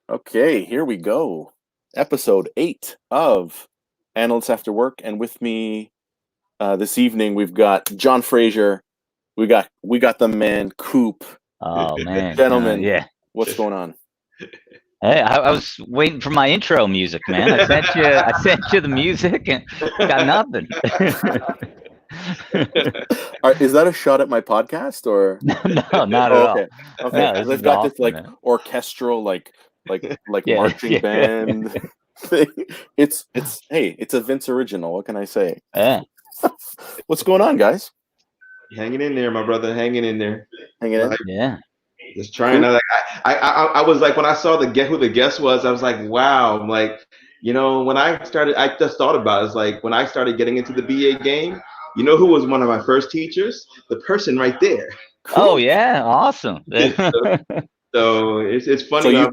Okay, here we go. Episode 8 of Analysts After Work, and with me this evening we've got John Frazier. We got the man Coop. Oh man, Gentlemen, yeah. what's going on? Hey, I was waiting for my intro music, man. I sent you the music and got nothing. Is that a shot at my podcast or? No, not at Oh, all. okay, okay. No, Because this I've is got this awesome, like man. orchestral, like Yeah, marching yeah, band thing. It's hey, it's a Vince original. What can I say? yeah. What's going on, guys? Hanging in there, my brother. Hanging in there. Hanging in. Like Yeah. just trying Coop. to I was like when I saw the who the guest was, I was like, wow. I'm like, when I started, I just thought about it. It's like when I started getting into the BA game. You know who was one of my first teachers? The person right there. Oh Cool. yeah, awesome. So it's So funny. you've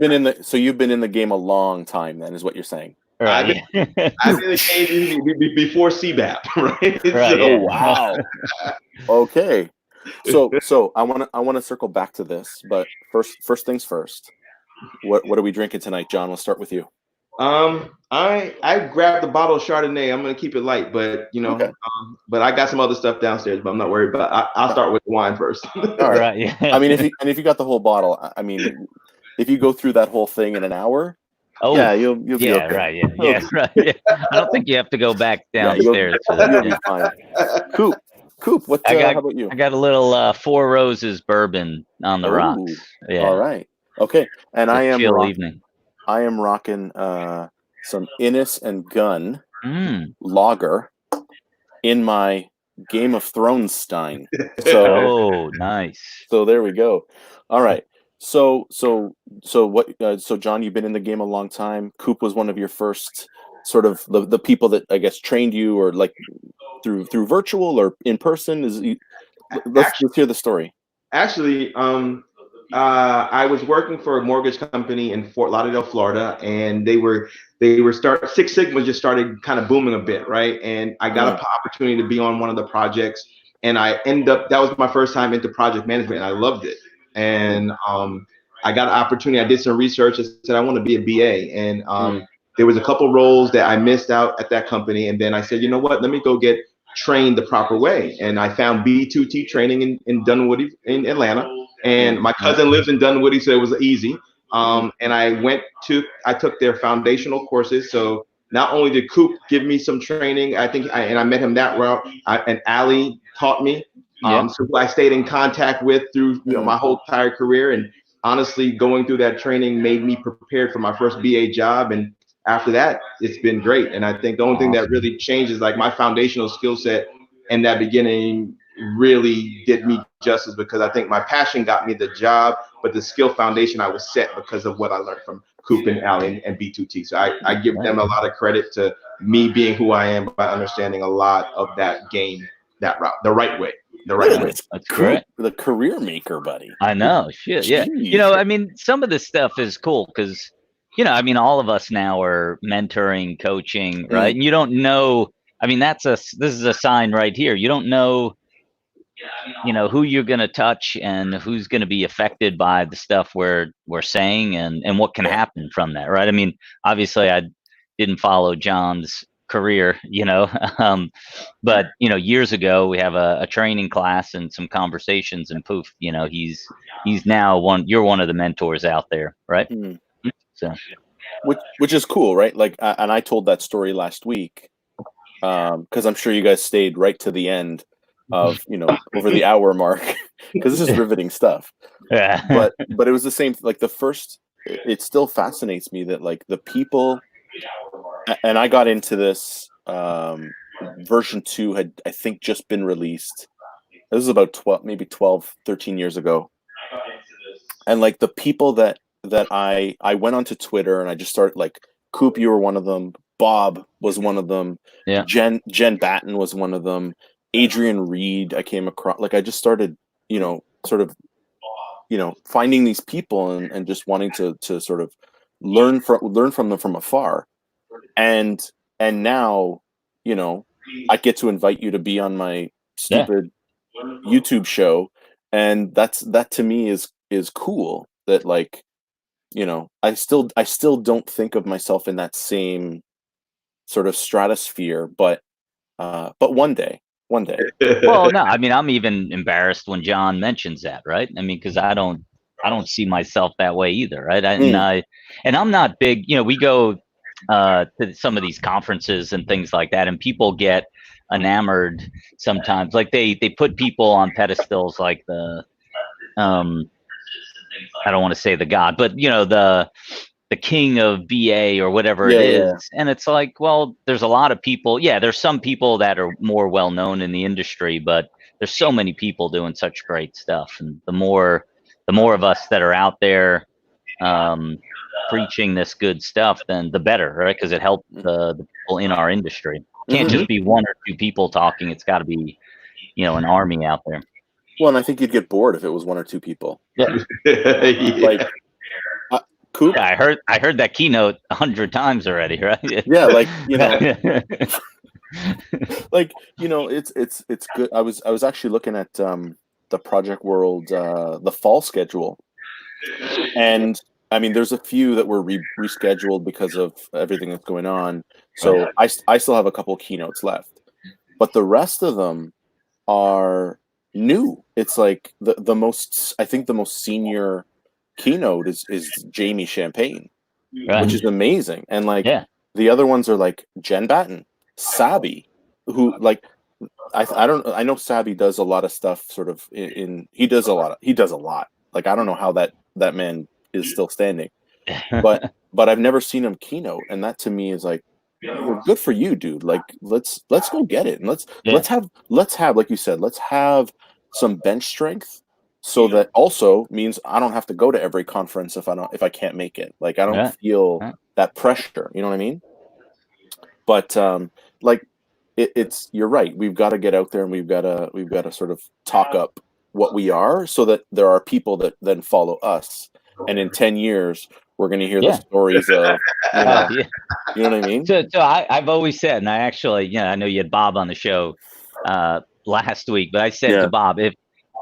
been in the game a long time then, is what you're saying. I've been Right, yeah. I've been in the game before CBAP, right? Right, Oh So yeah. wow. Okay. So I wanna circle back to this, but first things first. What are we drinking tonight, John? Let's start with you. I grabbed a bottle of Chardonnay. I'm gonna keep it light, but Okay. but I got some other stuff downstairs, but I'm not worried. But I'll start with the wine first. All right. Right, yeah. I mean, if you got the whole bottle, I mean, if you go through that whole thing in an hour, Oh, yeah, you'll be yeah, okay. right, yeah, Okay. yeah, right. Yeah. I don't think you have to go back Yeah, downstairs for that. you'll Yeah. be fine. Coop. What? I got How about you? I got a little Four Roses bourbon on the Oh, rocks. all Yeah, right. Okay. And it's a chill evening. I am rocking some Innis and Gunn Mm. lager in my Game of Thrones stein. So Oh, nice. so there we go. All right. So John, you've been in the game a long time. Coop was one of your first sort of the people that I guess trained you or like through virtual or in person. Let's hear the story. Actually, I was working for a mortgage company in Fort Lauderdale, Florida, and they were start Six Sigma just started kind of booming a bit, right? And I got Mm, an opportunity to be on one of the projects, and I end up that was my first time into project management, and I loved it. mm, And I got an opportunity. I did some research. I said I want to be a BA, and mm, there was a couple roles that I missed out at that company, and then I said, you know what? Let me go get trained the proper way. And I found B2T training in Dunwoody in Atlanta. And mm, my cousin lives in Dunwoody, so it was easy. mm, And I took their foundational courses. So not only did Coop give me some training, and I met him that route, and Ali taught me. Yep. So I stayed in contact with through mm. my whole entire career. And honestly, going through that training made me prepared for my first BA job. And after that, it's been great. And I think the only thing that Awesome. really changes, like my foundational skill set in that beginning, really did me justice because I think my passion got me the job, but the skill foundation I was set because of what I learned from Coop and Allen and B2T. So I give Right. them a lot of credit to me being who I am by understanding a lot of that game, that route, the right way, the Look right at way. Right. this That's Coop, great. the career maker, buddy. I know. Shit. Yeah. Jeez. I mean, some of this stuff is cool because, I mean, all of us now are mentoring, coaching, right? Mm, And you don't know. I mean, this is a sign right here. You don't know, who you're going to touch and who's going to be affected by the stuff we're saying and what can yeah. happen from that, right? I mean, obviously, I didn't follow John's career, um, but years ago we have a training class and some conversations, and poof, he's now you're one of the mentors out there, right? Mm. So Which is cool, right? Like, and I told that story last week, because I'm sure you guys stayed right to the end of over the hour mark, because this is riveting stuff. yeah. But it was the same. Like the first, it still fascinates me that like the people, and I got into this. Version 2 had I think just been released. This is about 12, maybe 12, 13 years ago, and like the people that I went onto Twitter and I just started like Coop, you were one of them. Bob was one of them. Yeah. Jen Batten was one of them. Adrian Reed, I came across. Like I just started, sort of, finding these people and just wanting to sort of learn from them from afar. And now, I get to invite you to be on my Yeah. stupid YouTube show, and that to me is cool that like you know, I still don't think of myself in that same sort of stratosphere, but one day. Well, no, I mean, I'm even embarrassed when John mentions that, right? I mean, because I don't see myself that way either, right? And I'm not big. You know, we go to some of these conferences and things like that, and people get enamored sometimes. Like they put people on pedestals, like the I don't want to say the god, but you know, the king of BA or whatever it is. And it's like, well, there's a lot of people. Yeah, there's some people that are more well known in the industry, but there's so many people doing such great stuff. And the more of us that are out there preaching this good stuff, then the better, right? Because it helps the people in our industry. It can't just be one or two people talking. It's got to be, you know, an army out there. Well, and I think you'd get bored if it was one or two people. Yeah. Like, Coop? Yeah, I heard that keynote 100 times already, right? Yeah, like, you know, like, you know, it's good. I was actually looking at the Project World the fall schedule, and I mean, there's a few that were rescheduled because of everything that's going on. So I still have a couple keynotes left, but the rest of them are new. It's like the most, I think the most senior keynote is Jamie Champagne, which is amazing. And like the other ones are like Jen Batten, Sabi, who like I know Sabi does a lot of stuff sort of he does a lot. Like I don't know how that man is still standing. But I've never seen him keynote, and that to me is like, good for you, dude. Like let's go get it. And let's have like you said, let's have some bench strength. So that also means I don't have to go to every conference if I can't make it. Like I don't feel that pressure. You know what I mean? But like it's you're right. We've got to get out there and we've got to sort of talk up what we are, so that there are people that then follow us. And in 10 years, we're going to hear the stories of, you know, you know what I mean? So I've always said, and I actually, you know, I know you had Bob on the show last week, but I said to Bob,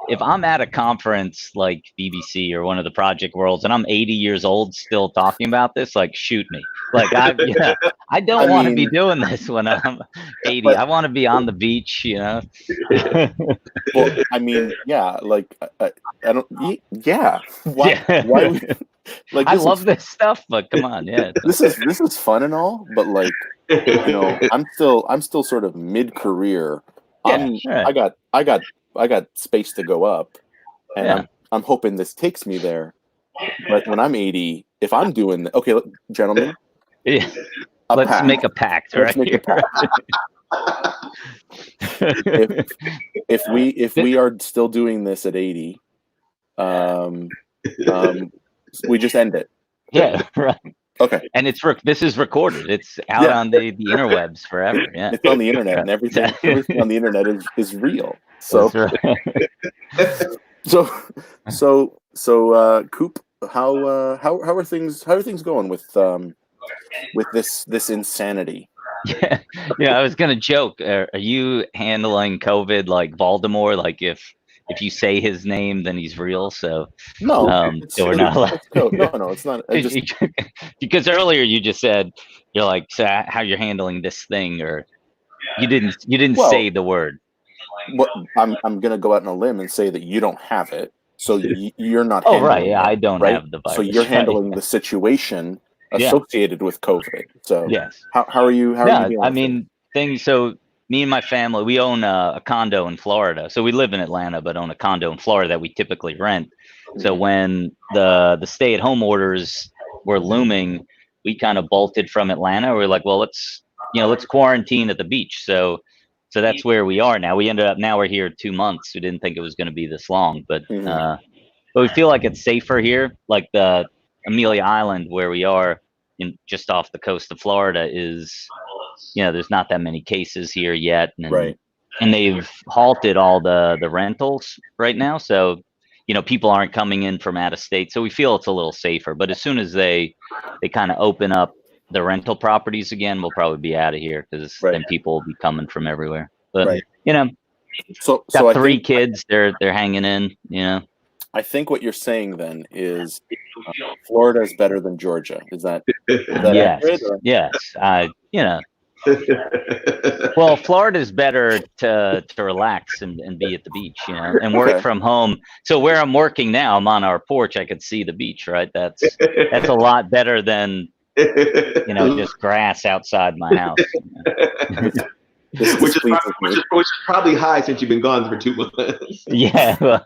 if I'm at a conference like BBC or one of the Project Worlds and I'm 80 years old still talking about this, like shoot me. Like I don't want to be doing this when I'm 80. I want to be on the beach, you know. Well, I mean, yeah, like I don't. Yeah, why? Like I love this stuff, but come on, this is fun and all, but like, you know, I'm still sort of mid-career. I got space to go up, and I'm hoping this takes me there. But when I'm 80, if I'm doing okay, look, gentlemen, let's make a pact, right? Make a pact. if we are still doing this at 80, we just end it. Yeah, right. Okay. And this is recorded. It's out on the interwebs forever. Yeah, it's on the internet, and everything on the internet is real. So, so Coop, how are things going with this insanity? Yeah. I was gonna joke. Are you handling COVID like Voldemort? Like if you say his name, then he's real. So no, we're not allowed. No, it's not. Because earlier you just said you're like, so how you're handling this thing, or you didn't say the word. What I'm gonna go out on a limb and say that you don't have it, so you're not. Oh right, yeah, I don't have the virus. So you're handling the situation associated with COVID. So how are you? How are you dealing I mean things. So me and my family, we own a condo in Florida. So we live in Atlanta, but own a condo in Florida that we typically rent. So when the stay-at-home orders were looming, we kind of bolted from Atlanta. We're like, well, let's quarantine at the beach. So that's where we are now. We ended up, now we're here 2 months. We didn't think it was going to be this long, but we feel like it's safer here. Like the Amelia Island where we are just off the coast of Florida is, you know, there's not that many cases here yet. And they've halted all the rentals right now. So, you know, people aren't coming in from out of state. So we feel it's a little safer, but as soon as they kind of open up the rental properties again, we'll probably be out of here, because then people will be coming from everywhere. But you know, so got 3 kids, they're hanging in, you know. I think what you're saying then is Florida is better than Georgia. Is that accurate? Or? Yes. Well, Florida's better to relax and be at the beach, and work from home. So where I'm working now, I'm on our porch. I could see the beach, right? That's a lot better than just grass outside my house. Which is probably high since you've been gone for 2 months. Yeah. Well,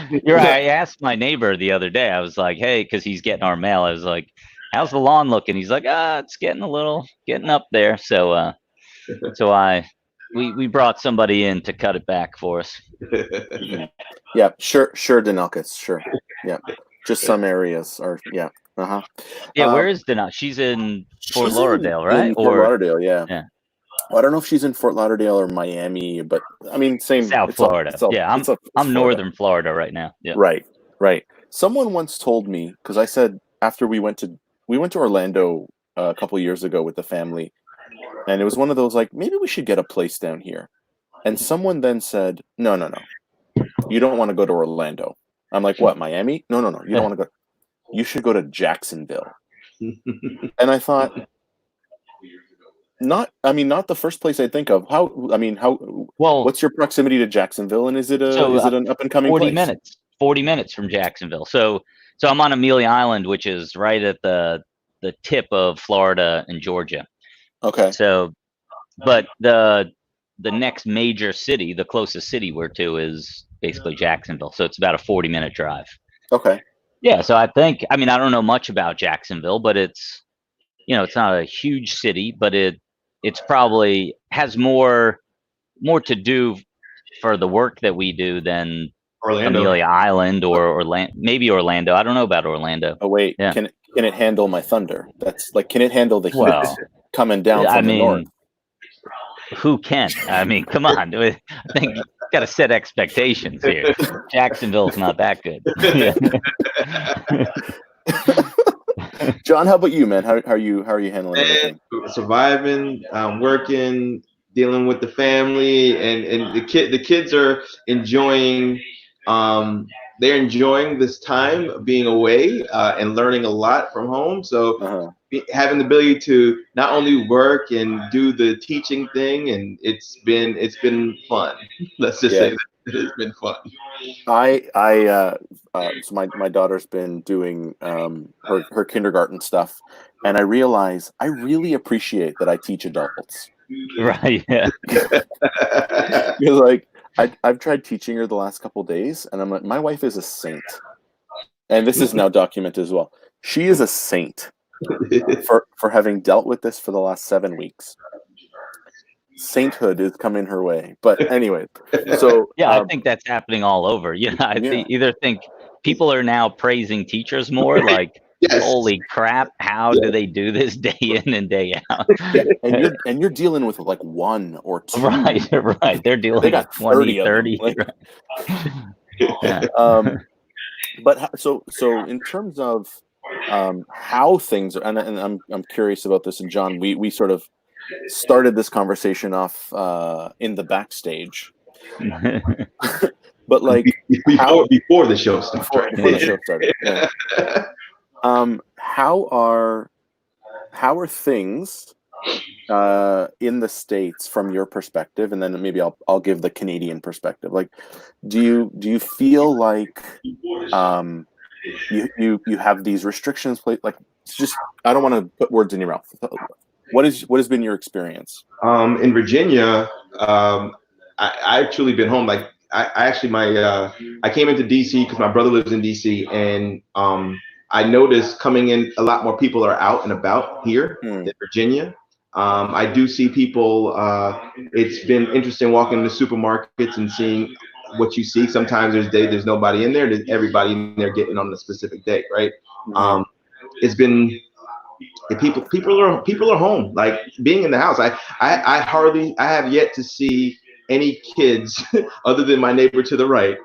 you're right. I asked my neighbor the other day. I was like, hey, because he's getting our mail. I was like, how's the lawn looking? He's like, it's getting up there. So we brought somebody in to cut it back for us. Yeah, sure, Denelkis, sure. Yeah, just some areas are, yeah. Yeah, where is Denelkis? She's in Fort Lauderdale, right? In Fort Lauderdale, yeah. Well, I don't know if she's in Fort Lauderdale or Miami, but I mean, same. South Florida. I'm northern Florida right now. Yeah. Right. Someone once told me, because I said after we went to Orlando a couple years ago with the family, and it was one of those like, maybe we should get a place down here. And someone then said, no, you don't want to go to Orlando. I'm like, what, Miami? No, you don't want to go. You should go to Jacksonville. And I thought, not the first place I think of. What's your proximity to Jacksonville, and is it an up and coming 40 minutes from Jacksonville. So I'm on Amelia Island, which is right at the tip of Florida and Georgia. Okay. So, but the next major city, the closest city we're to, is basically Jacksonville. So it's about a 40-minute drive. Okay. Yeah. So I don't know much about Jacksonville, but it's not a huge city, but it's probably has more to do for the work that we do than Orlando. Amelia Island or maybe Orlando. I don't know about Orlando. Oh wait, yeah. Can it handle my thunder? That's like, can it handle the heat coming down from the north? Who can? I mean, come on. I think you got to set expectations here. Jacksonville's not that good. John, how about you, man? How are you handling everything? Surviving, working, dealing with the family, and the kids are enjoying. They're enjoying this time of being away and learning a lot from home. So having the ability to not only work and do the teaching thing, and it's been fun. Let's just say that it's been fun. So my daughter's been doing her kindergarten stuff, and I realize I really appreciate that I teach adults. Right. Yeah. Because like I've tried teaching her the last couple days, and I'm like, my wife is a saint, and this is now documented as well. She is a saint for having dealt with this for the last 7 weeks. Sainthood is coming her way. But anyway, so I think that's happening all over. Either think people are now praising teachers more, like, holy crap, how do they do this day in and day out? And you're dealing with like 1 or 2. Right. They're dealing with 20, 30. But so in terms of how things are, and I'm curious about this, and John, we sort of started this conversation off in the backstage. But like before the show started. Before the show started. Yeah. How are things in the States from your perspective, and then maybe I'll give the Canadian perspective. Like, do you feel like you have these restrictions? Like, it's just, I don't want to put words in your mouth. What has been your experience? In Virginia, I actually been home. Like, I came into DC because my brother lives in DC, and I noticed coming in, a lot more people are out and about here in Virginia. I do see people. It's been interesting walking into supermarkets and seeing what you see. Sometimes there's nobody in there. There's everybody in there getting on a specific day, right? It's been people are home, like being in the house. I have yet to see any kids other than my neighbor to the right.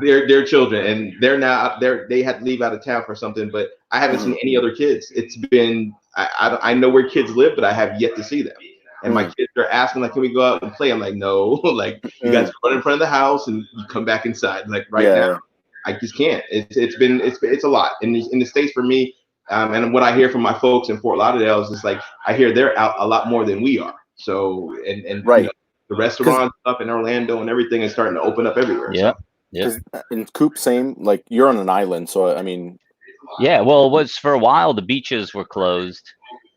They're children, and they're now they had to leave out of town for something, but I haven't seen any other kids. It's been I know where kids live, but I have yet to see them. And my kids are asking, like, can we go out and play? I'm like, no, like, you guys run in front of the house and you come back inside. Like, right now, I just can't. It's a lot in the States for me. And what I hear from my folks in Fort Lauderdale is just like, I hear they're out a lot more than we are. So, and Right. the restaurants up in Orlando and everything is starting to open up everywhere. Yeah. So. Because in Coop, same, like you're on an island, so I mean, Yeah, well, it was for a while the beaches were closed,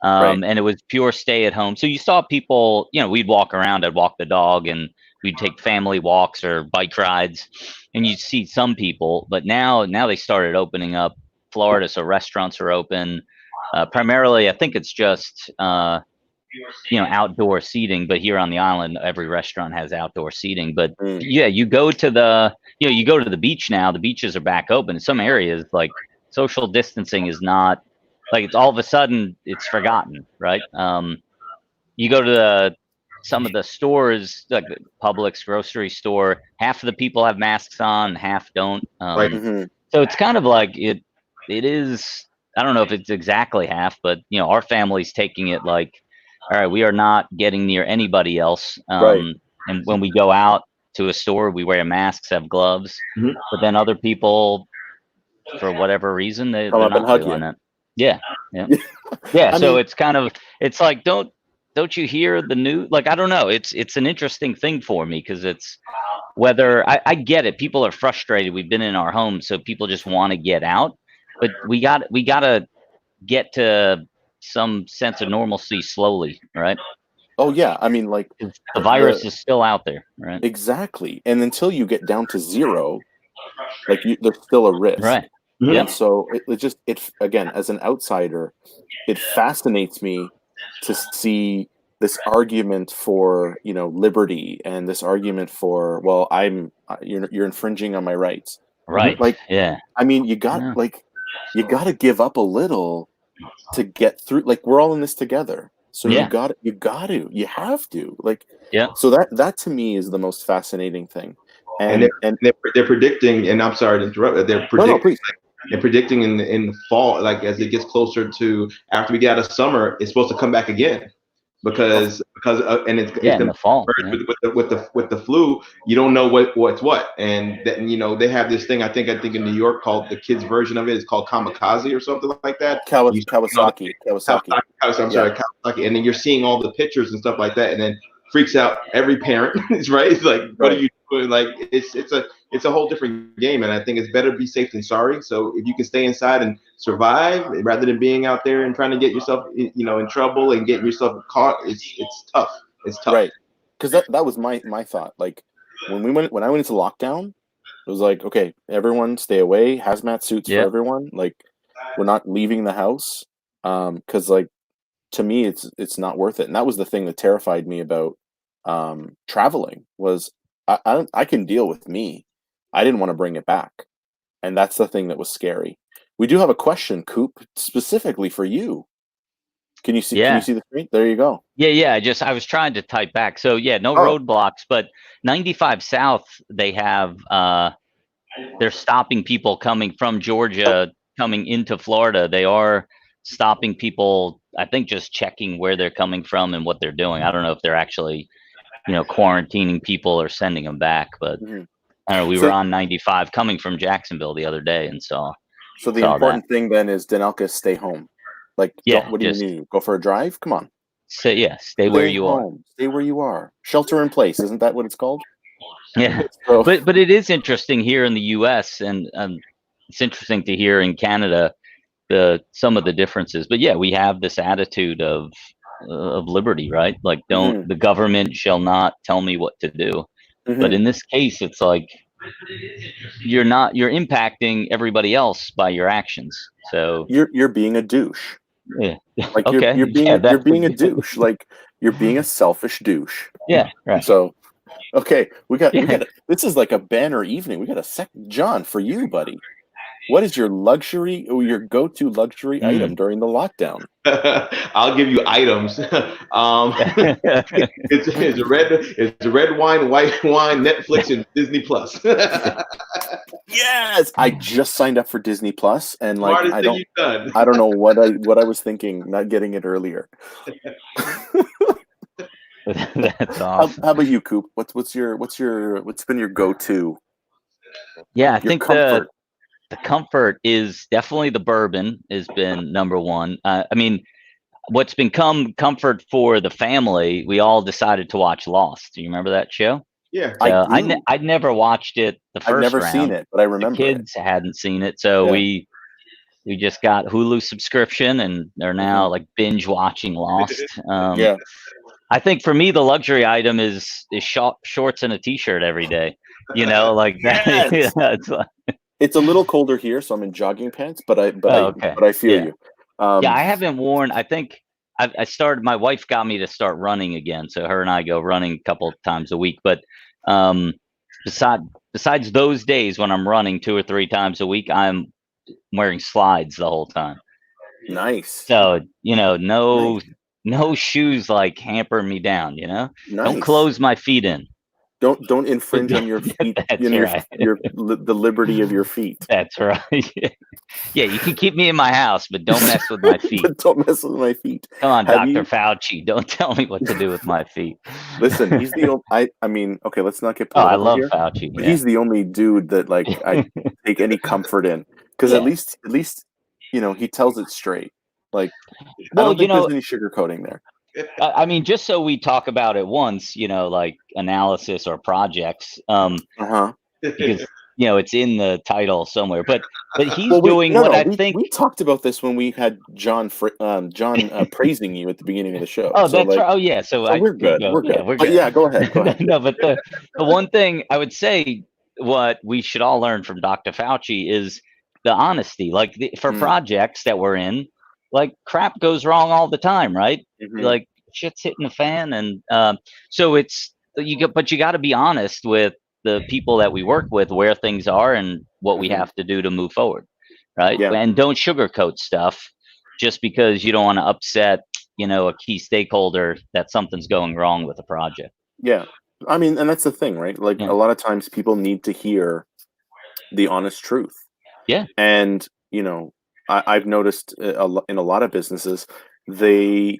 right. and it was pure stay at home. So you saw people, we'd walk around, I'd walk the dog, and we'd take family walks or bike rides, and you'd see some people. But now they started opening up Florida, so restaurants are open. Primarily, I think it's just outdoor seating, but here on the island, every restaurant has outdoor seating. But yeah, you go to the beach now. The beaches are back open. In some areas, like social distancing is not like it's all of a sudden it's forgotten, right? You go to some of the stores, like the Publix grocery store, half of the people have masks on, half don't. Right. So it's kind of like it is. I don't know if it's exactly half, but our family's taking it like, all right, we are not getting near anybody else. Right. And when we go out to a store, we wear masks, have gloves. Mhm. But then other people, for whatever reason, they're Come up and not hug doing you. it. Yeah. Yeah. I So mean, it's kind of, it's like, don't you hear the news? Like, I don't know. It's an interesting thing for me because it's whether I get it. People are frustrated. We've been in our homes, so people just want to get out. But we got to get to some sense of normalcy slowly, right? oh yeah, I mean, like The virus is still out there, right? exactly, and until you get down to zero, like there's still a risk. Right. Mhm. Yeah. And so it again, as an outsider, it fascinates me to see this argument for liberty and this argument for, well, you're infringing on my rights. Right. Like, Yeah. I mean, you got to give up a little to get through. Like, we're all in this together, so Yeah. you have to, like, Yeah. so that to me is the most fascinating thing. And And they're predicting, and I'm sorry to interrupt, but they're no, predicting. please. They're predicting in the fall, like as it gets closer to after we get out of summer, it's supposed to come back again because and it's Yeah, in gonna the fall. merge with the flu. You don't know what's what, and then they have this thing. I think in New York called the kids version of it is called kamikaze or something like that. Kawasaki. I'm sorry, Kawasaki, and then you're seeing all the pictures and stuff like that, and then freaks out every parent, right? It's like, what are you doing? Like, it's a whole different game, and I think it's better to be safe than sorry. So if you can stay inside and survive rather than being out there and trying to get yourself, in trouble and getting yourself caught, it's tough. It's tough. Right. Because that was my thought. Like when I went into lockdown, it was like, okay, everyone stay away, hazmat suits for everyone. Like, we're not leaving the house. Because like, to me, it's not worth it. And that was the thing that terrified me about traveling was I can deal with me. I didn't want to bring it back. And that's the thing that was scary. We do have a question, Coop, specifically for you. Can you see the screen? There you go. Yeah. I was trying to type back. So yeah, no roadblocks, but 95 South, they have they're stopping people coming from Georgia coming into Florida. They are stopping people, I think, just checking where they're coming from and what they're doing. I don't know if they're actually, quarantining people or sending them back, but I don't know. We were on 95 coming from Jacksonville the other day and saw. So the important thing then is Denelka, stay home. Like, what do you need? Go for a drive? Come on. Stay where you are. Stay where you are. Shelter in place. Isn't that what it's called? Yeah. So, but it is interesting here in the U.S. and it's interesting to hear in Canada some of the differences. But yeah, we have this attitude of liberty, right? Like, the government shall not tell me what to do. But in this case, it's like you're impacting everybody else by your actions. So you're being a douche. Yeah. Like, okay. you're being a douche. Like, you're being a selfish douche. Yeah. Right. So, okay, we got this is like a banner evening. We got a second, John, for you, buddy. What is your go-to luxury item during the lockdown? I'll give you items. It's a red wine, white wine, Netflix, and Disney Plus. Yes, I just signed up for Disney Plus, and like I don't know what I was thinking, not getting it earlier. That's awesome. How about you, Coop? What's been your go-to? Yeah, I think comfort? the comfort is definitely the bourbon has been number one. I mean, what's become comfort for the family, we all decided to watch Lost. Do you remember that show? Yeah. So I do. I'd never watched it the I've first never seen round. it, but I The remember it. kids hadn't seen it, so Yeah. we just got Hulu subscription, and they're now like binge watching Lost. Yeah. I think for me, the luxury item is shorts and a t-shirt every day. You know, like that. Yes! It's like, It's a little colder here, so I'm in jogging pants, but okay. I feel Yeah. you. Yeah, I haven't worn. I think I started. My wife got me to start running again, so her and I go running a couple times a week. But um, besides those days when I'm running 2 or 3 times a week, I'm wearing slides the whole time. Nice. So no Nice. no shoes like hamper me down. Don't Nice. close my feet in. Don't infringe on your feet. That's right. The liberty of your feet. That's right. Yeah, you can keep me in my house, but don't mess with my feet. But don't mess with my feet. Come on, Have Dr. you- Fauci. Don't tell me what to do with my feet. Listen, he's the only. I mean, okay, let's not get Oh, I political love here. Fauci. But Yeah. he's the only dude that like I take any comfort in, because Yeah. at least he tells it straight. Like, I Well, don't think there's any sugarcoating there. I mean, just so we talk about it once, like analysis or projects, Uh-huh. because it's in the title somewhere. But he's Well, doing what I think. we talked about this when we had John praising you at the beginning of the show. Oh, So, that's like, right. Oh, yeah. So we're good. We're good. Yeah, we're But good. yeah, go ahead. Go ahead. No, but the one thing I would say, what we should all learn from Dr. Fauci is the honesty. Like for projects that we're in, like crap goes wrong all the time, right? Mhm. Like shit's hitting the fan, and so but you got to be honest with the people that we work with, where things are and what we have to do to move forward, right? Yeah. And don't sugarcoat stuff just because you don't want to upset a key stakeholder that something's going wrong with the project. Yeah. I mean, and that's the thing, right? Like, a lot of times people need to hear the honest truth. Yeah. And, I've noticed in a lot of businesses, they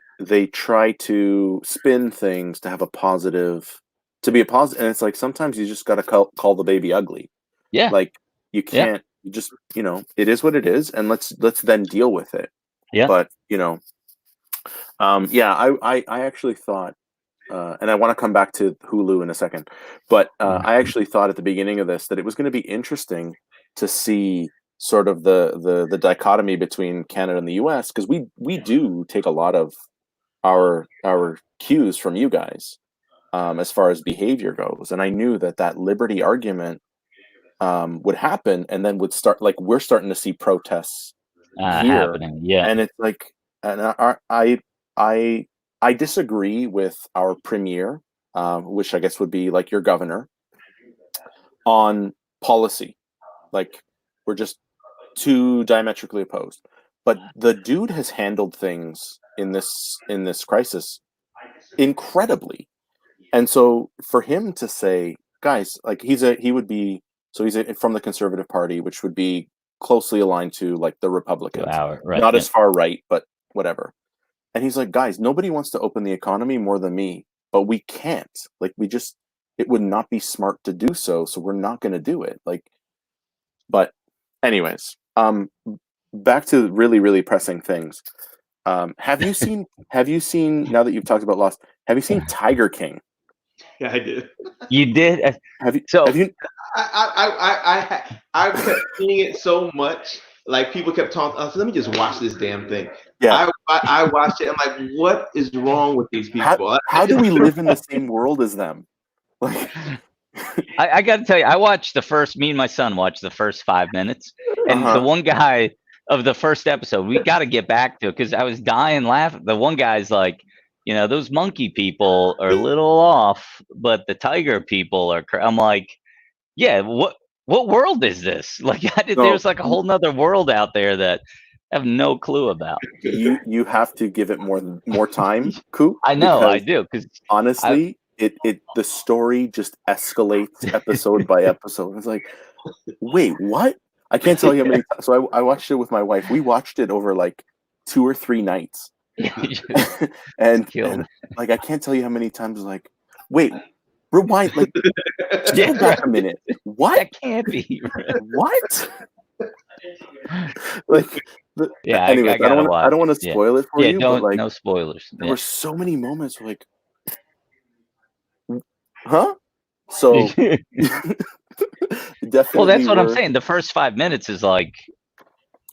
try to spin things to have to be a positive. And it's like, sometimes you just got to call the baby ugly. Yeah. Like, you can't, you just, it is what it is. And let's then deal with it. Yeah. But, I actually thought, and I want to come back to Hulu in a second, but I actually thought at the beginning of this that it was going to be interesting to see sort of the dichotomy between Canada and the US, because we do take a lot of our cues from you guys as far as behavior goes, and I knew that liberty argument would happen, and then would start, like, we're starting to see protests here happening. Yeah. And it's like, and I disagree with our premier, which I guess would be like your governor, on policy. Like, we're just too diametrically opposed. But the dude has handled things in this crisis incredibly. And so for him to say, guys, like, he's from the Conservative Party, which would be closely aligned to like the Republicans, Right, not as far right, but whatever. And he's like, guys, nobody wants to open the economy more than me, but we can't. Like, it would not be smart to do so, so we're not going to do it. Like, but anyways, back to really, really pressing things. Have you seen, now that you've talked about Lost, have you seen Tiger King? Yeah, I did. You did? Have you? So have you? I kept seeing it so much. Like, people kept talking. I said, let me just watch this damn thing. Yeah. I watched it. I'm like, what is wrong with these people? How do we live in the same world as them? Like, I got to tell you, me and my son watched the first 5 minutes, and the one guy of the first episode, we got to get back to it because I was dying laughing. The one guy's like, those monkey people are a little off, but the tiger people are. I'm like, yeah, what world is this? Like, there's like a whole nother world out there that I have no clue about. You have to give it more time, Coop. I know, I do, because honestly, the story just escalates episode by episode. It's like, wait, what? I can't tell you how many times. So I watched it with my wife. We watched it over like 2 or 3 nights. and like, I can't tell you how many times, like, wait, rewind, like, just go back a minute. What? That can't be. What? Like, Yeah, anyways, I gotta watch. I don't want to Yeah, spoil it for yeah. you, but Don't like no spoilers. there Yeah. were so many moments where, like, huh? So Well, definitely that's what I'm worth. saying. The first 5 minutes is like,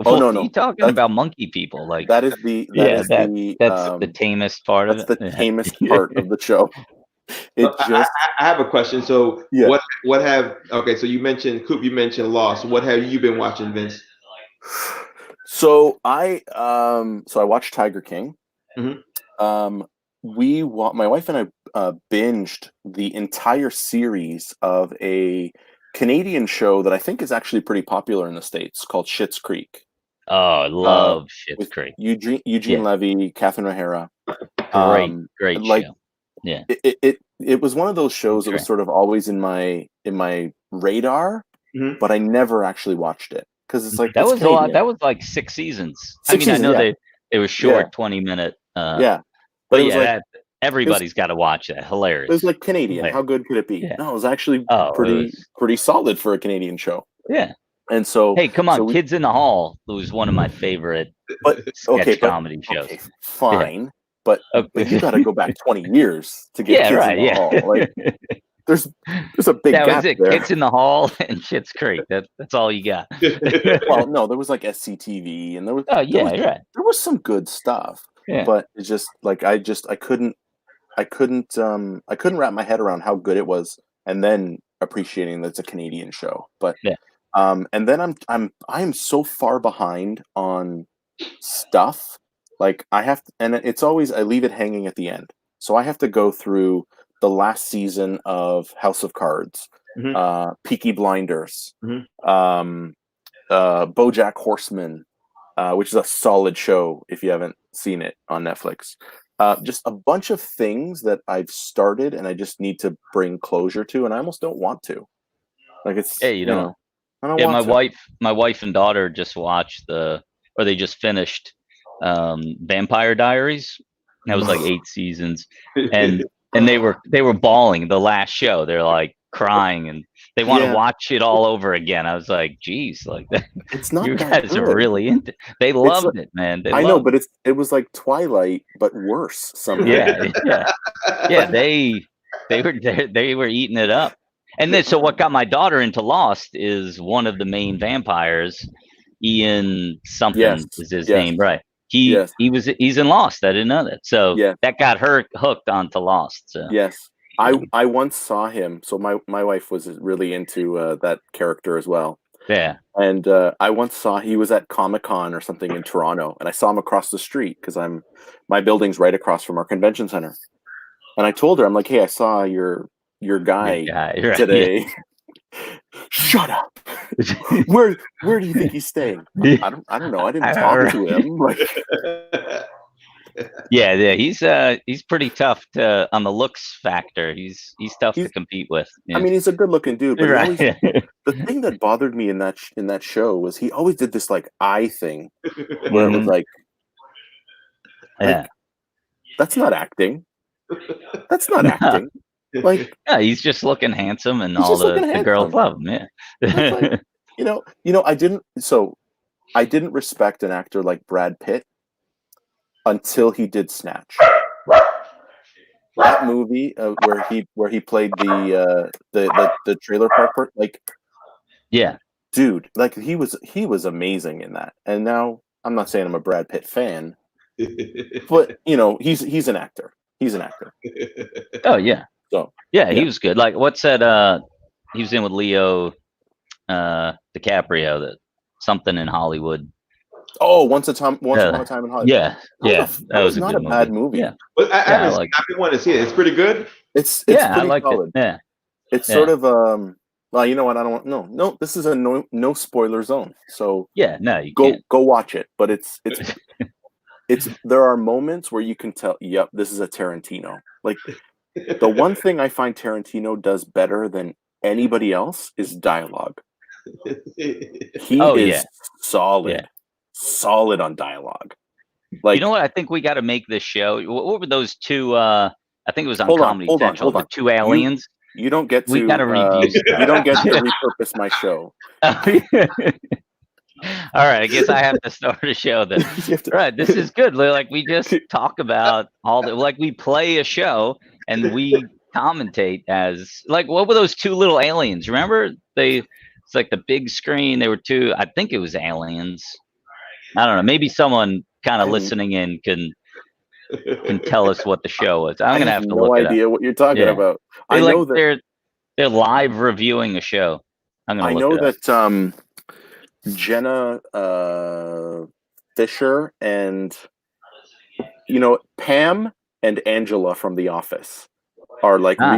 Oh what no, are you no, talking that's about? Monkey people? Like, that is the yeah, that's the tamest part of that's it. the tamest part of the show. So It just I have a question. So yeah. what have okay? So you mentioned Coop. You mentioned Lost. What have you been watching, Vince? So I watched Tiger King. Mhm. My wife and I binged the entire series of a Canadian show that I think is actually pretty popular in the States called Schitt's Creek. Oh, I Uh, love Schitt's with Creek. Eugene Yeah, Levy, Catherine O'Hara. great Like show. Yeah, it was one of those shows that was great. sort of always in my radar, Mhm. but I never actually watched it because it's like That it's was a lot. Canadian. That was like 6 seasons. I Six mean, I seasons, know yeah, they were yeah, short, 20-minute. yeah. But But it was yeah, like that it was everybody's got to watch that. it was Hilarious. like Canadian. Hilarious. How good could it be? Yeah. No, it was actually Oh, it was. pretty solid for a Canadian show. Yeah. And so Hey, come on, so we Kids in the Hall was one of my favorite but okay, sketch comedy okay, shows. Yeah. fine. But you got to Okay. go back 20 years to get Yeah, Kids in right. the Yeah. Hall. Like there's a big That was gap it. there. Kids in the Hall and Schitt's Creek. That's all you got. Well, no, there was like SCTV and Oh yeah, right. there was some good stuff, Yeah. but it's just like I couldn't wrap my head around how good it was and then appreciating that it's a Canadian show. But Yeah. and then I'm so far behind on stuff. Like I have to, and it's always I leave it hanging at the end. So I have to go through the last season of House of Cards, Mhm. Peaky Blinders, Mhm. BoJack Horseman, which is a solid show if you haven't seen it on Netflix. Just a bunch of things that I've started and I just need to bring closure to, and I almost don't want to. Like it's Hey, you know. I don't Yeah, want to. my wife and daughter just watched they just finished Vampire Diaries. That was like 8 seasons, and they were bawling the last show. They're like crying and they want to Yeah, watch it all over again. I was like, geez, like it's not you that guys are good. really into. They It's like, loved it, man. They I know, loved but it was like Twilight, but worse it. somehow. Yeah, yeah, yeah. They were eating it up. And then, so what got my daughter into Lost is one of the main vampires, Ian Yes, something is his yes, name, right? yes, He's in Lost. I didn't know that. So yes, that got her hooked onto Lost. So yes. yeah, I once saw him. So my wife was really into that character as well. yeah. And I once saw he was at Comic-Con or something in Toronto, and I saw him across the street because my building's right across from our convention center. And I told her, I'm like, hey, I saw your Your guy guy, right? today. Shut up. Where do you think he's staying? Yeah. I don't know. I didn't I know, talk right? to him. Like Yeah, yeah. He's pretty tough to on the looks factor. He's tough to he's compete with. I Yeah. mean, he's a good-looking dude, but he Right. always the thing that bothered me in that show was he always did this like eye thing where it was Mhm. like Yeah. that's not acting. That's not No, acting. Like no, he's just looking handsome, and he's all just looking the girls handsome. love him. Yeah. It's like, I didn't respect an actor like Brad Pitt until he did Snatch. That movie where he played the trailer park like Yeah. dude, like he was amazing in that. And now I'm not saying I'm a Brad Pitt fan, but he's an actor. He's an actor. Oh yeah. So Yeah, he yeah. was good. Like what's that? He was in with Leo DiCaprio. That something in Hollywood. Oh, Once Upon a Uh, Time in Hollywood. yeah, yeah. That That was was a not good a bad movie. Yeah, movie. But I yeah. I haven't. like. I've been wanting to see it. It's pretty good. It's Yeah, I pretty liked it. solid. Yeah, It's yeah, sort of well, you know what? I don't want no. This is a no spoiler zone. So yeah. No, you go can't. watch it. But it's there are moments where you can tell, yep, this is a Tarantino. Like the one thing I find Tarantino does better than anybody else is dialogue. He Oh is yeah, yeah. solid on dialogue. You Like know what? I think we got to make this show. What were those two? I think it was on hold on, Comedy hold on, Central. hold The on. two aliens. You don't get We got to to review you don't stuff. get to repurpose my show. All right, I guess I have to start a show then. You have to- Right, this is good. Like we just talk about like we play a show and we commentate as like what were those two little aliens? Remember it's like the big screen. They were two. I think it was aliens. I don't know. Maybe someone kind of listening in can tell us what the show was. I'm I gonna have have to no look it up. idea what you're talking Yeah. about. They I like know that they're live reviewing a show. I'm gonna I look know it up. that Jenna Fisher and Pam and Angela from The Office are like Ah.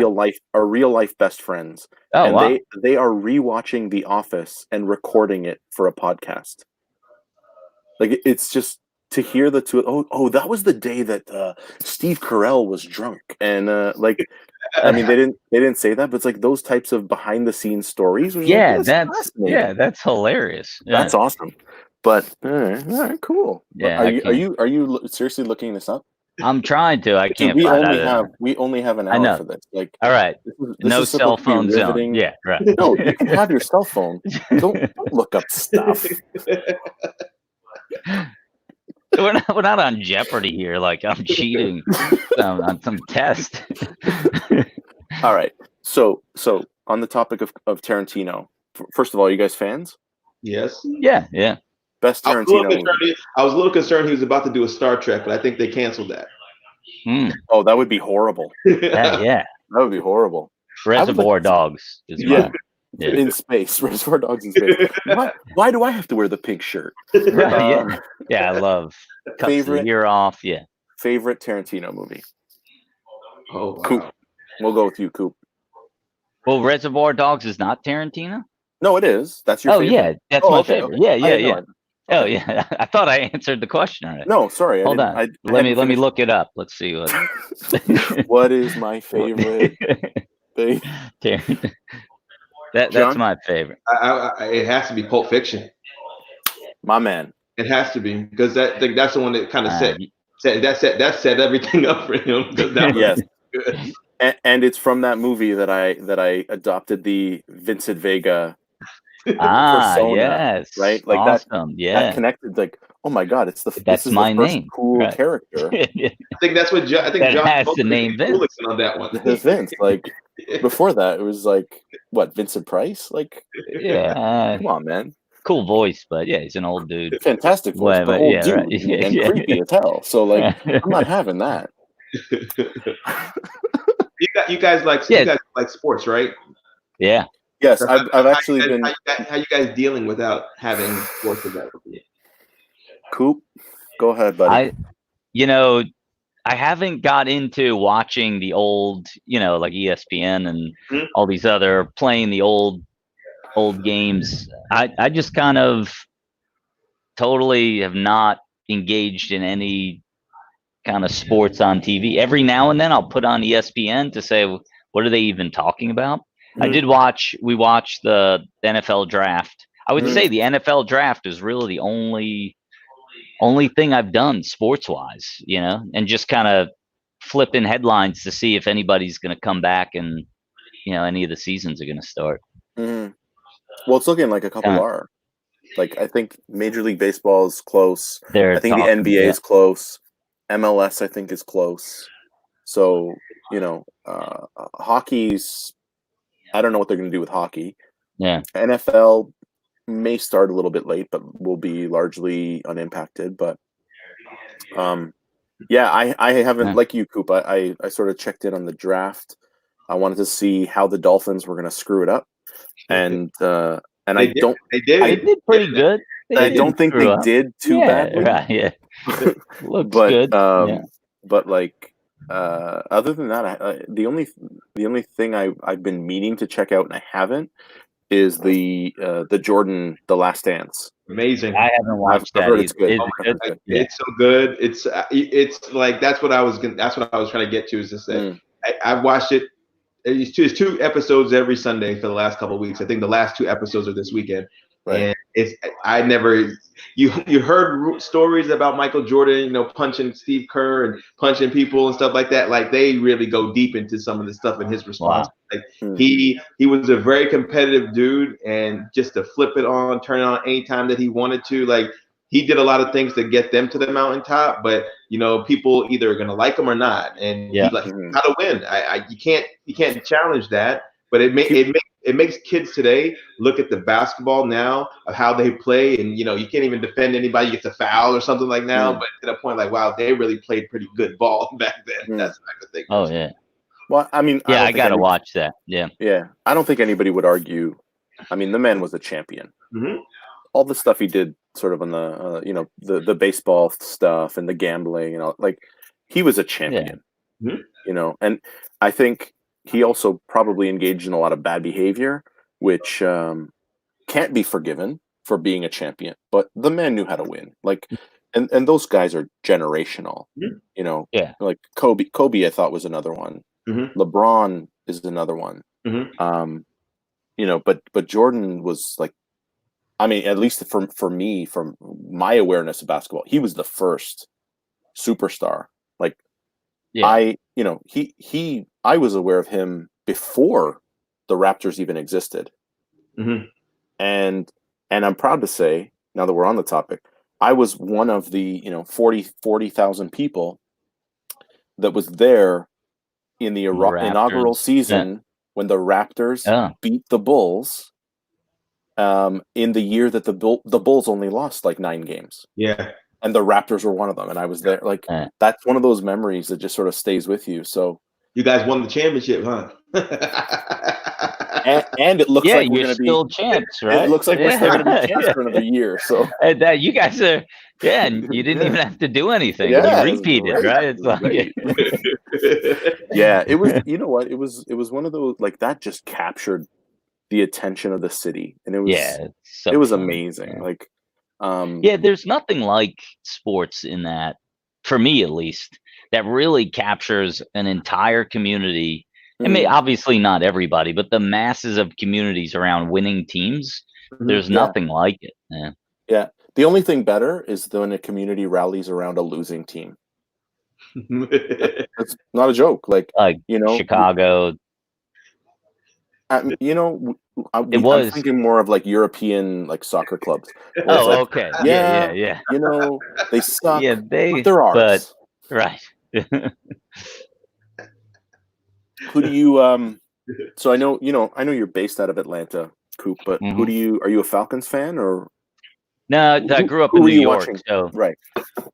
real life best friends. Oh And wow. they are rewatching The Office and recording it for a podcast. Like it's just to hear the two. Oh, that was the day that Steve Carell was drunk, and like, I mean, they didn't say that, but it's like those types of behind the scenes stories. Which Yeah, is like, that's fascinating. that's hilarious. Yeah. That's awesome. But all right, cool. But Yeah, are you seriously looking this up? I'm trying to. I Dude, can't find out. we only have an I hour know. for this. Like, All right. this No is cell supposed to be phone zone. riveting. Yeah, right. No, you can have your cell phone. Don't look up stuff. We're not on Jeopardy here. Like I'm cheating on some test. All right. So on the topic of Tarantino, first of all, you guys fans? Yes. Yeah. Best I Tarantino movie. was a little concerned he was about to do a Star Trek, but I think they canceled that. Oh, that would be horrible. Yeah. That would be horrible. Reservoir Dogs is Yeah. Yeah. In space. Reservoir Dogs in space. Why do I have to wear the pink shirt? Yeah, I love cuts the ear off. Yeah. Favorite Tarantino movie? Oh, wow. Coop. We'll go with you, Coop. Well, Reservoir Dogs is not Tarantino? No, it is. That's your favorite? Yeah, that's my favorite. Okay. Yeah. Oh yeah, I thought I answered the question already. No, sorry. Hold on. Let me look it up. Let's see what. What is my favorite? That's my favorite. It has to be Pulp Fiction. My man. It has to be because that's the one that kind of set everything up for him. Yes. Good. And it's from that movie that I adopted the Vincent Vega persona, yes, right? Like awesome. that connected. Like, oh my god, that's my name. Cool character. I think that's what John has the name Vince on that one. Vince, like before that, it was like what, Vincent Price? Like, come on, man. Cool voice, but yeah, he's an old dude. Fantastic voice, but old dude and creepy as hell. So like, I'm not having that. You guys like sports, right? Yeah. Yes, I've actually been. How you guys dealing without having sports in that? Coop, go ahead, buddy. I haven't got into watching the old, like ESPN and all these other playing the old games. I just kind of totally have not engaged in any kind of sports on TV. Every now and then I'll put on ESPN to say, what are they even talking about? We watched the NFL draft. I would say the NFL draft is really the only thing I've done sports wise, and just kind of flipping headlines to see if anybody's going to come back and, any of the seasons are going to start. Well, it's looking like a couple are. Like, I think Major League Baseball is close. I think the NBA is close. MLS, I think, is close. So, hockey's, I don't know what they're going to do with hockey. Yeah. NFL may start a little bit late, but will be largely unimpacted. But, I haven't, like you, Coop, I sort of checked in on the draft. I wanted to see how the Dolphins were going to screw it up. And they did pretty good. I don't think they did too badly. Right, yeah. Looks but, good. But like, other than that, the only thing I've been meaning to check out and I haven't is the Jordan The Last Dance. Amazing. I haven't watched that. It's good. It's so good. It's like that's what I was trying to get to, is to say I've watched it. It's two episodes every Sunday for the last couple of weeks. I think the last 2 episodes are this weekend, right. And I never you heard stories about Michael Jordan, you know, punching Steve Kerr and punching people and stuff like that. Like they really go deep into some of the stuff in his response. Wow. Like he was a very competitive dude, and just to flip it on, turn it on anytime that he wanted to. Like he did a lot of things to get them to the mountaintop, but you know, people either are gonna like him or not, and he like how to win. You can't challenge that. But it makes kids today look at the basketball now of how they play, and you know, you can't even defend anybody gets a foul or something like now. But to the point, like, wow, they really played pretty good ball back then. That's the type of thing. Oh yeah. Well, I mean, yeah, I gotta watch that. Yeah. Yeah, I don't think anybody would argue. I mean, the man was a champion. All the stuff he did, sort of on the you know, the baseball stuff and the gambling and all, like he was a champion. You know, and I think he also probably engaged in a lot of bad behavior, which can't be forgiven for being a champion. But the man knew how to win. Like, and those guys are generational. You know, like Kobe. Kobe, I thought was another one. LeBron is another one. You know, but Jordan was like, I mean, at least for me, from my awareness of basketball, he was the first superstar. Like, I was aware of him before the Raptors even existed. And I'm proud to say, now that we're on the topic, I was one of the 40,000 people that was there in the inaugural season when the Raptors beat the Bulls. In the year that the Bulls only lost like 9 games. And the Raptors were one of them, and I was there. Like that's one of those memories that just sort of stays with you. So you guys won the championship, huh? and it looks like we're going to be still champs, right? It looks like we're still going to be champs for another year. So and you guys are, and you didn't even have to do anything. You repeated, right? It's like, yeah, it was. You know what? It was one of those, like, that just captured the attention of the city, and it was amazing. Like, there's nothing like sports in that, for me at least, that really captures an entire community. I mean, obviously not everybody, but the masses of communities around winning teams. There's nothing like it. Yeah. The only thing better is when a community rallies around a losing team. It's not a joke. Like you know, Chicago. You know, I'm thinking more of like European, like, soccer clubs. Oh, like, okay. Yeah. You know, they suck. Yeah, but they're ours. Right. Who do you So I know you're based out of Atlanta, Coop, but are you a Falcons fan, or? No, I grew up in New York. Watching? So right.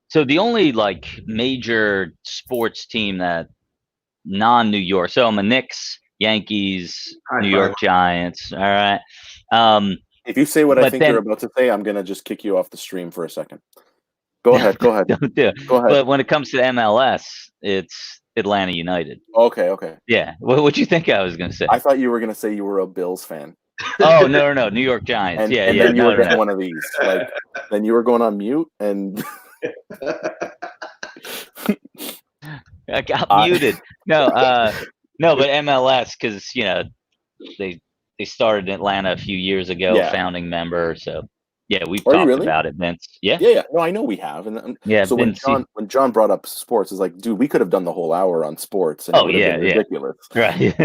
So the only like major sports team that non-New York. So I'm a Knicks, Yankees, New York Giants. All right. If you say what I think you're about to say, I'm gonna just kick you off the stream for a second. Go ahead. Don't do it. Go ahead. But when it comes to MLS, it's Atlanta United. Okay. Yeah. What'd you think I was gonna say? I thought you were gonna say you were a Bills fan. Oh no, New York Giants. And then you were getting one of these. Like, then you were going on mute, and I got muted. No, but MLS, because they started in Atlanta a few years ago, founding member. So we've talked about it, Vince. Yeah. No, I know we have. And so when John brought up sports, it's like, dude, we could have done the whole hour on sports. And it would have been ridiculous. Right.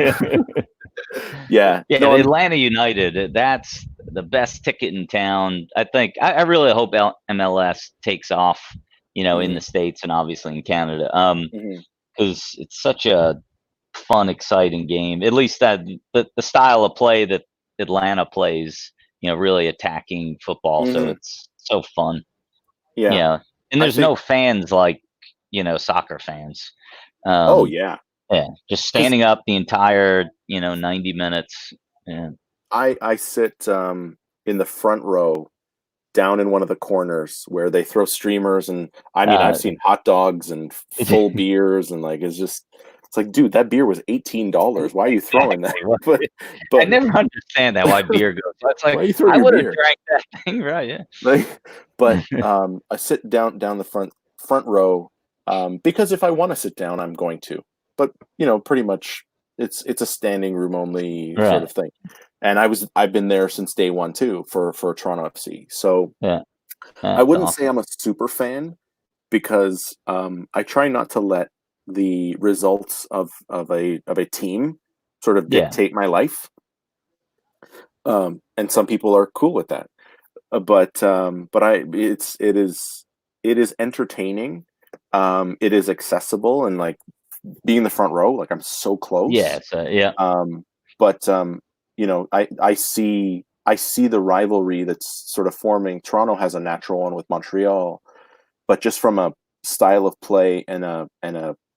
No, Atlanta United, that's the best ticket in town. I think I really hope MLS takes off, in the States and obviously in Canada. Because it's such a fun, exciting game. At least that the style of play that Atlanta plays, really attacking football. So it's so fun. Yeah. And there's no fans like, soccer fans. Just standing up the entire, 90 minutes. Yeah. I sit in the front row, down in one of the corners where they throw streamers, and I mean, I've seen hot dogs and full beers, and like it's like, dude, that beer was $18. Why are you throwing that? But I never understand that, why beer goes. It's like, I would have drank that thing, right? Yeah. But I sit down the front row because if I want to sit down, I'm going to. But pretty much it's a standing room only sort of thing. and I've been there since day one too for Toronto FC. So Yeah. I wouldn't awesome. say I'm a super fan because I try not to let the results of a team sort of Yeah. dictate my life. And some people are cool with that. But it is entertaining. It is accessible, and like being in the front row, like I'm so close. Yeah. So yeah. But you know, I see the rivalry that's sort of forming. Toronto has a natural one with Montreal, but just from a style of play and a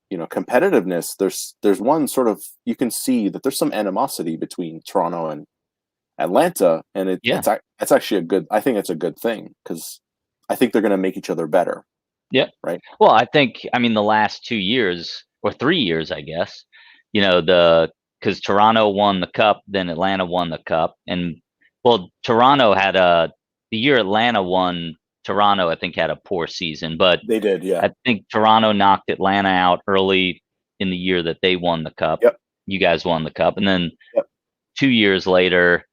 you know, competitiveness, there's one sort of, you can see that there's some animosity between Toronto and Atlanta, and Yeah. it's actually a good. I think it's a good thing because I think they're going to make each other better. Yeah. Right. Well, I mean, the last 2 years or 3 years, I guess, you know, because Toronto won the cup, then Atlanta won the cup. And well, Toronto had the year Atlanta won, Toronto, I think, had a poor season, but They did, yeah. I think Toronto knocked Atlanta out early in the year that they won the cup. Yep. You guys won the cup. And then Yep. 2 years later,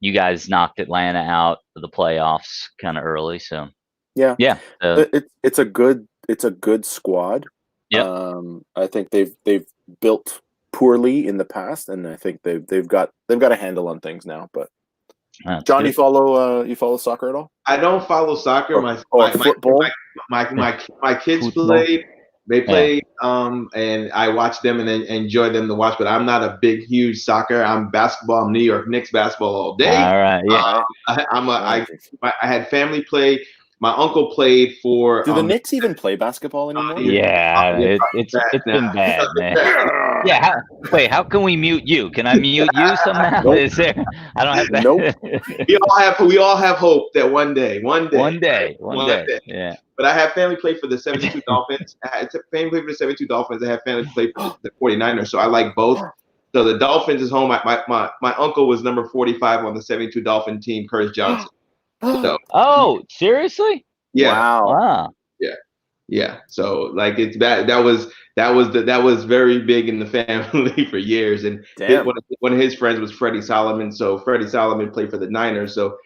you guys knocked Atlanta out of the playoffs kind of early. So Yeah. yeah. It's a good squad. Yep. I think they've built poorly in the past, and I think they've got a handle on things now. But That's John, good. you follow soccer at all? I don't follow soccer. Or football? My kids Football. played. They played, and I watch them and enjoy them to watch. But I'm not a big, huge soccer. I'm basketball. I'm New York Knicks basketball all day. All right. Yeah. I had family play. My uncle played for. Do the Knicks even play basketball anymore? Yeah, it's been bad, man. Yeah. How can we mute you? Can I mute you somehow? Nope. Is there? I don't have that. Nope. We all have hope that one day. One day. Yeah. But I have family play for the 72 Dolphins. I had family play for the 72 Dolphins. I have family play for the 49ers. So I like both. So the Dolphins is home. My uncle was number 45 on the 72 Dolphin team, Curtis Johnson. So Oh, seriously? Yeah. Wow. Yeah. So like it's that was very big in the family for years. And one of his friends was Freddie Solomon. So Freddie Solomon played for the Niners. So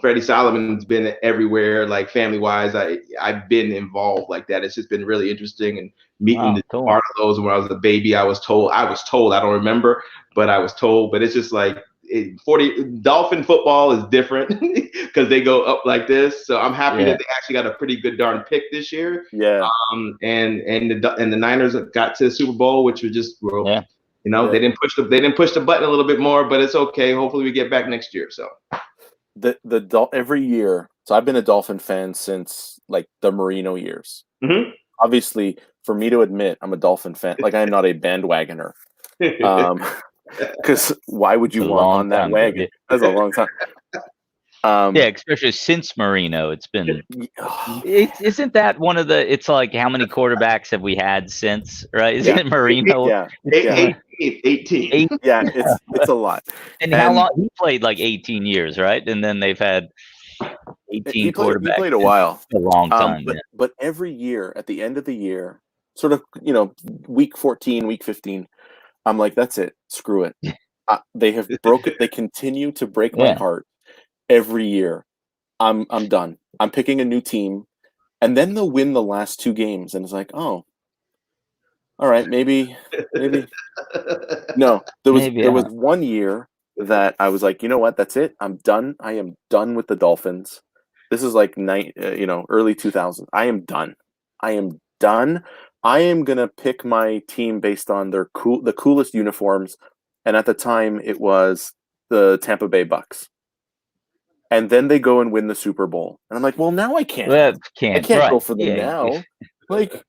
Freddie Solomon's been everywhere, like family wise. I've been involved like that. It's just been really interesting, and meeting part of those when I was a baby. I was told, I don't remember, but I was told. But it's just like 40 Dolphin football is different because they go up like this. So I'm happy that they actually got a pretty good darn pick this year. Yeah. And the Niners got to the Super Bowl, which was just you know, they didn't push the button a little bit more, but it's okay. Hopefully we get back next year. So every year. So I've been a Dolphin fan since like the Marino years. Mm-hmm. Obviously, for me to admit I'm a Dolphin fan, like I'm not a bandwagoner. Because why would you want on that wagon? Yeah. That's a long time. Yeah, especially since Marino, it's been. Isn't that one of the? It's like, how many quarterbacks have we had since? Right? Isn't it Marino? Yeah. 18. Yeah, it's a lot. And how long he played? Like 18 years, right? And then they've had 18 quarterbacks. He played a while, a long time. But every year, at the end of the year, sort of, you know, week 14, week 15. I'm like, that's it. Screw it. They have broken. They continue to break my heart every year. I'm done. I'm picking a new team, and then they'll win the last 2 games, and it's like, oh, all right, maybe. No, there was 1 year that I was like, you know what? That's it. I'm done. I am done with the Dolphins. This is like early 2000s. I am done. I am gonna pick my team based on the coolest uniforms, and at the time it was the Tampa Bay Bucks. And then they go and win the Super Bowl, and I'm like, well, now I can't. I can't go for them now. Like,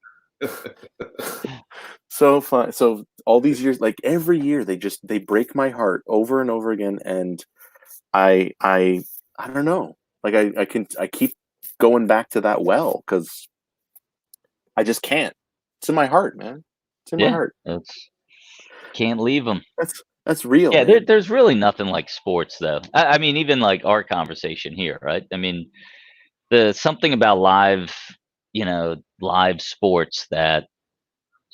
so fun. So all these years, like every year, they break my heart over and over again, and I don't know. Like I keep going back to that well because I just can't. It's in my heart, man. It's in my heart. Can't leave them. That's real. Yeah, there's really nothing like sports, though. I mean, even like our conversation here, right? I mean, something about live sports that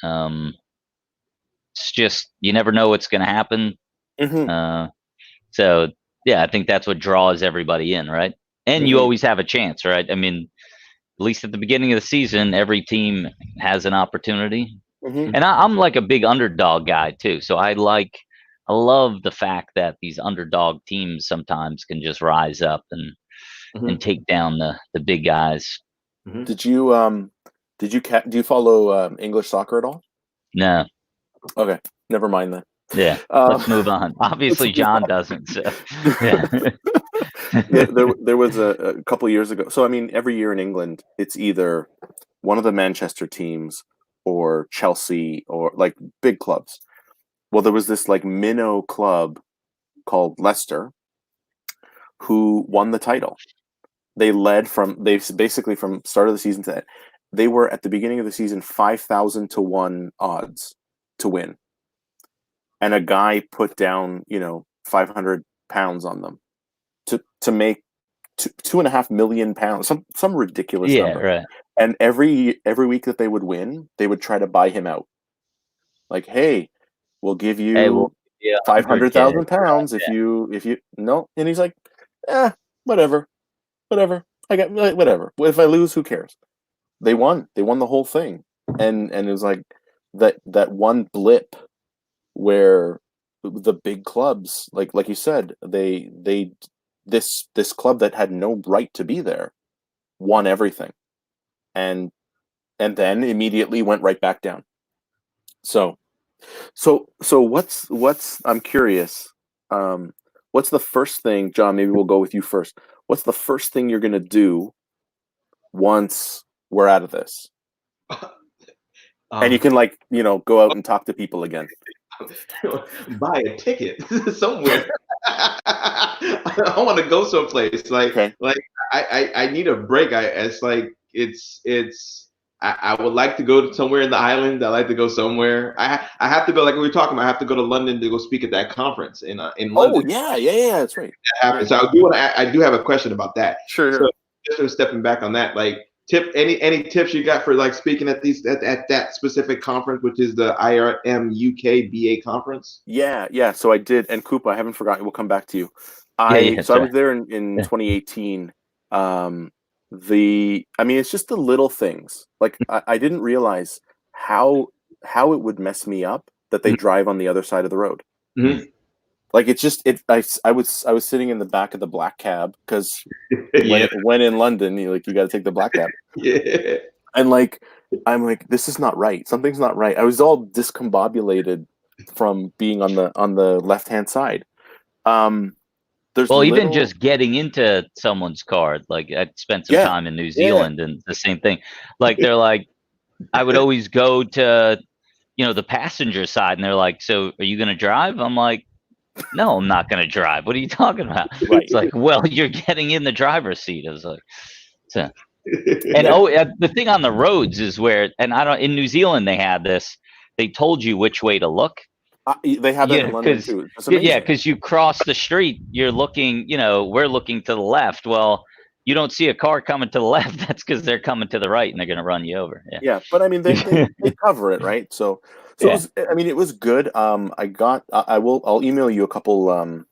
it's just, you never know what's going to happen. Mm-hmm. So yeah, I think that's what draws everybody in, right? And you always have a chance, right? I mean, at least at the beginning of the season, every team has an opportunity. And I'm like a big underdog guy too. So I love the fact that these underdog teams sometimes can just rise up and take down the big guys. Did you do you follow English soccer at all? No. Okay, never mind then. Yeah. Let's move on. Obviously, John doesn't. So yeah. Yeah, there was a couple years ago. So I mean, every year in England, it's either one of the Manchester teams or Chelsea or like big clubs. Well, there was this like minnow club called Leicester who won the title. They basically from start of the season to they were at the beginning of the season 5,000 to 1 odds to win. And a guy put down, £500 on them to make £2.5 million, some ridiculous number. Right. And every week that they would win, they would try to buy him out. Like, hey, we'll give you £500,000 if you no. And he's like, whatever. I got whatever. If I lose, who cares? They won. They won the whole thing. And it was like that one blip where the big clubs, like you said, this club that had no right to be there won everything. And then immediately went right back down. So what's I'm curious. What's the first thing, John? Maybe we'll go with you first. What's the first thing you're gonna do once we're out of this? And you can go out and talk to people again. Buy a ticket somewhere. I want to go someplace. I need a break. I would like to go somewhere in the island. I like to go somewhere. I have to go, like we were talking about, I have to go to London to go speak at that conference in London. Oh yeah, that's right. That happens. So I do have a question about that. Sure. So just stepping back on that, any tips you got for speaking at that specific conference, which is the IRM UK BA conference? Yeah. So I did, and Koopa, I haven't forgotten. We'll come back to you. I was there in 2018. It's just the little things. Like I didn't realize how it would mess me up that they drive on the other side of the road. Like I was sitting in the back of the black cab because when in London, you got to take the black cab. Yeah. And I'm like, this is not right. Something's not right. I was all discombobulated from being on the left hand side. Even just getting into someone's car, like I spent some time in New Zealand and the same thing. Like they're like, I would always go to, the passenger side, and they're like, so are you going to drive? I'm like, no, I'm not going to drive. What are you talking about? Right. It's like, well, you're getting in the driver's seat. I was like, so. And the thing on the roads is where, and in New Zealand, they had this, they told you which way to look. They have that in London too. Yeah, because you cross the street, you're looking, we're looking to the left. Well, you don't see a car coming to the left. That's because they're coming to the right and they're going to run you over. Yeah, but I mean, they cover it, right? So it was good. I'll email you a couple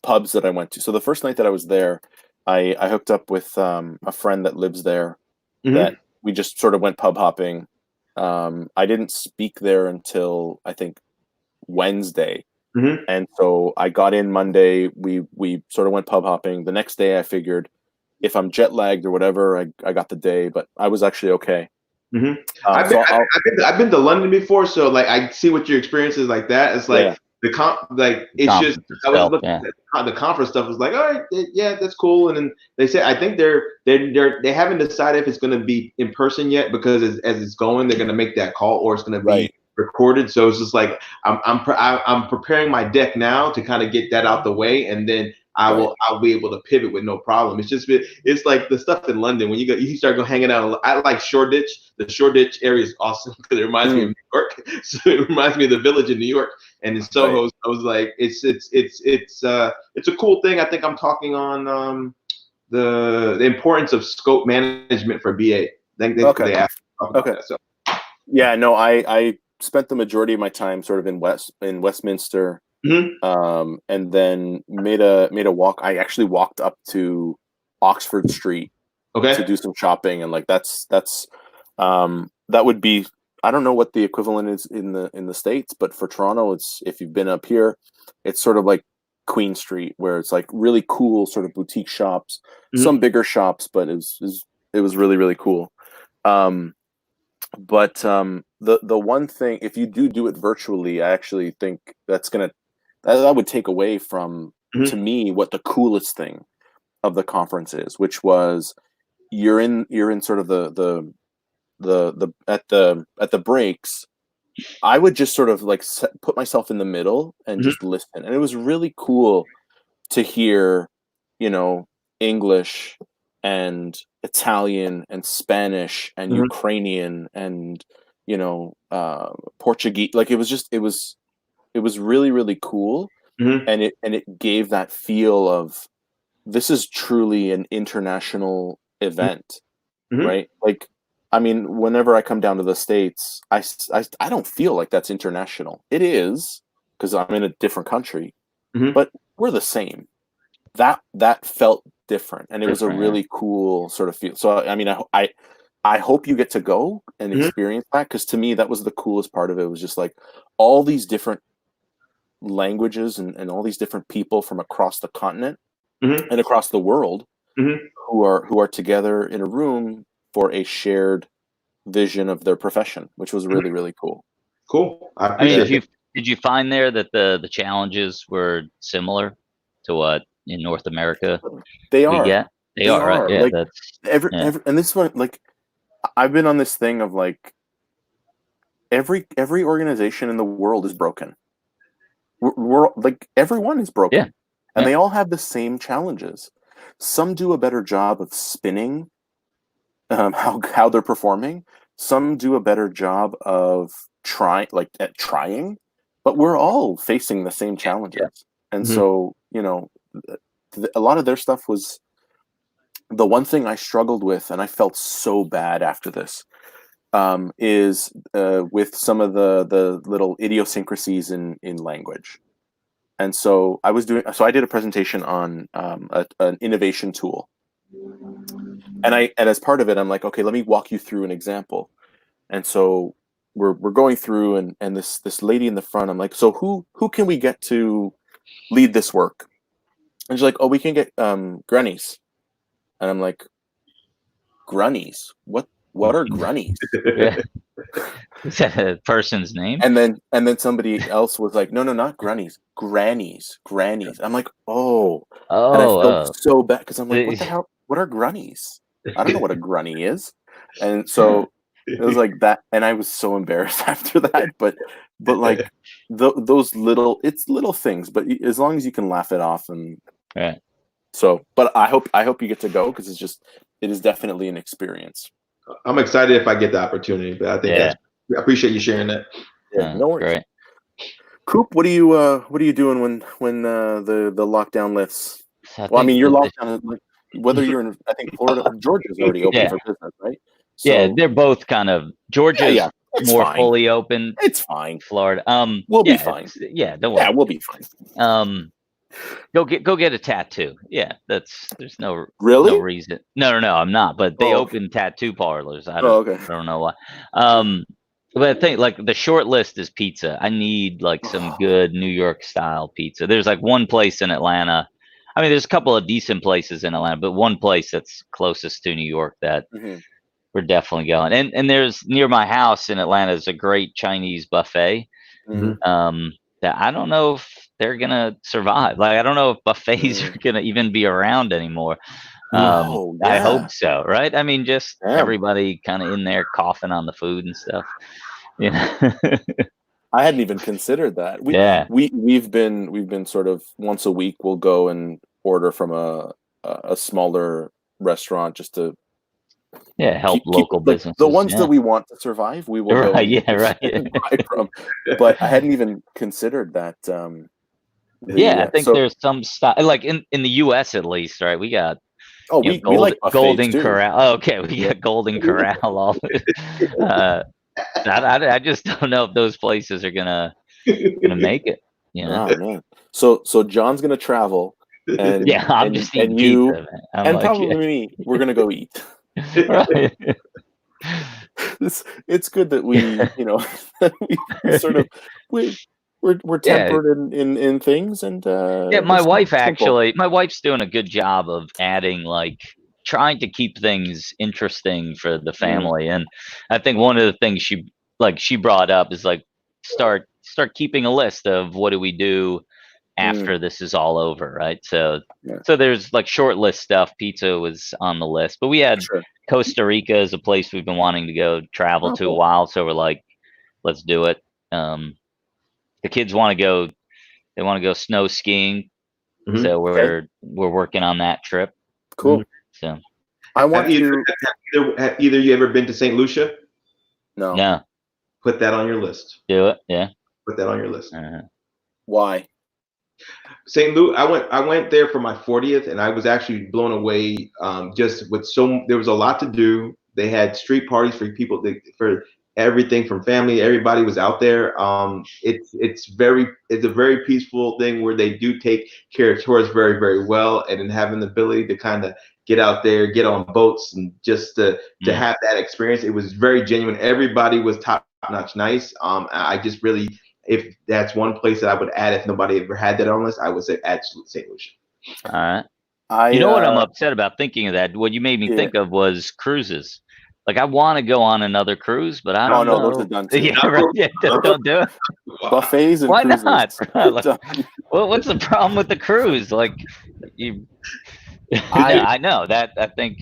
pubs that I went to. So the first night that I was there, I hooked up with a friend that lives there that we just sort of went pub hopping. I didn't speak there until I think Wednesday. And so I got in Monday. We sort of went pub hopping. The next day I figured if I'm jet lagged or whatever, I got the day, but I was actually okay. I've been to London before, so I see what your experience is like that. It's like the conference stuff was like, all right, yeah, that's cool. And then they say, I think they haven't decided if it's going to be in person yet, because as it's going, they're going to make that call or it's going to be recorded. So it's just like I'm preparing my deck now to kind of get that out the way, and then I'll be able to pivot with no problem. It's like the stuff in London when you start hanging out. I like Shoreditch. The Shoreditch area is awesome because it reminds me of New York. So it reminds me of the Village in New York. And in Soho, I was like, it's a cool thing. I think I'm talking on the importance of scope management for BA. They asked about that, so. Yeah, no, I spent the majority of my time sort of in Westminster, and then made a walk. I actually walked up to Oxford Street to do some shopping, and like that would be, I don't know what the equivalent is in the States, but for Toronto, it's, if you've been up here, it's sort of like Queen Street, where it's like really cool sort of boutique shops, some bigger shops, but it was really, really cool. But the one thing, if you do it virtually, I actually think that would take away from, to me, what the coolest thing of the conference is, which was you're in sort of the at the breaks. I would just sort of like put myself in the middle and just listen, and it was really cool to hear, English and Italian and Spanish and Ukrainian and Portuguese. Like it was really, really cool, and it gave that feel of, this is truly an international event, right? Like, I mean, whenever I come down to the States, I don't feel like that's international. It is, because I'm in a different country, but we're the same. That felt different, and it was a really cool sort of feel. So I mean, I hope you get to go and experience that, because to me that was the coolest part of it. It was just like all these different languages and all these different people from across the continent and across the world who are together in a room for a shared vision of their profession, which was really, really cool. Cool. I mean, did you find there that the challenges were similar to what in North America they are? They are, right? Yeah, like that's every and this one, like, I've been on this thing of like every organization in the world is broken. We're like, everyone is broken, and they all have the same challenges. Some do a better job of spinning how they're performing. Some do a better job of trying, but we're all facing the same challenges. And so, a lot of their stuff was, the one thing I struggled with, and I felt so bad after this, is with some of the little idiosyncrasies in language. And so I did a presentation on an innovation tool. And as part of it, I'm like, okay, let me walk you through an example. And so we're going through, and this lady in the front, I'm like, so who can we get to lead this work? And she's like, oh, we can get Grunnies. And I'm like, Grunnies? What are Grunnies? Is that a person's name? And then somebody else was like, no, not Grunnies, Grannies. I'm like, oh. And I felt so bad, because I'm like, what the hell? What are Grunnies? I don't know what a Grunny is. And so it was like that, and I was so embarrassed after that. But like those little things, but as long as you can laugh it off, and so. But I hope you get to go, because it is definitely an experience. I'm excited if I get the opportunity, but I think I appreciate you sharing that. Yeah, no worries. Great. Coop, what are you doing when the lockdown lifts? I mean, your lockdown, whether you're in, I think Florida or Georgia's already open for business, right? So, they're both kind of, Georgia's more fine. Fully open. It's fine. Florida, we'll be fine. Don't worry. Yeah, we'll be fine. Go get a tattoo. Yeah, there's no reason. No, I'm not. But they open tattoo parlors. I don't know why. But I think like the short list is pizza. I need like some good New York style pizza. There's like one place in Atlanta. I mean, there's a couple of decent places in Atlanta, but one place that's closest to New York that we're definitely going. And there's, near my house in Atlanta, is a great Chinese buffet. That I don't know if they're gonna survive. Like, I don't know if buffets are gonna even be around anymore. I hope so, right? I mean, just everybody kind of in there coughing on the food and stuff. I hadn't even considered that. We've been sort of once a week we'll go and order from a smaller restaurant, just to help local businesses. The ones that we want to survive, we will go and buy from. But I hadn't even considered that. I think there's some stuff, like in the U.S. at least, right? We got we like Golden too. Corral. Oh, okay, we got Golden Corral. All I just don't know if those places are gonna make it. You know? Oh man. So John's gonna travel, and Yeah, I'm just eating you pizza, man. I'm and like, probably me. We're gonna go eat. right. It's good that we, that we sort of we we're Yeah, tempered in things, and yeah. we're simple. My wife's doing a good job of adding, like, trying to keep things interesting for the Mm, family. And I think one of the things she brought up is like start keeping a list of what do we do mm, after this is all over, right? So yeah, there's like short list stuff. Pizza was on the list, but we had sure. Costa Rica as a place we've been wanting to go travel Oh, to a cool. while, so we're like, let's do it. The kids want to go. They want to go snow skiing, Mhm. so Okay, we're working on that trip. Mhm. cool. So I Have want either, to. have either you ever been to St. Lucia? No. no, Put that on your list. do it. Yeah. Put that on your list. Why? St. Louis, I went there for my 40th, and I was actually blown away. Just with there was a lot to do. They had street parties for people, for everything from family. Everybody was out there. It's a very peaceful thing where they do take care of tourists very, very well, and then having the ability to kind of get out there, get on boats, and just to Mm. have that experience. It was very genuine. Everybody was top notch nice. I just really, if that's one place that I would add, if nobody ever had that on list, I would say add St. Lucia. All right. You I know what I'm upset about thinking of that? What you made me yeah. think of was cruises. Like, I want to go on another cruise, but I Oh don't no, those are know. done too. Yeah, right. Yeah, don't do it. Buffets and Why cruises. not? Like, Done. what's the problem with the cruise? Like, you. No, I I know that. I think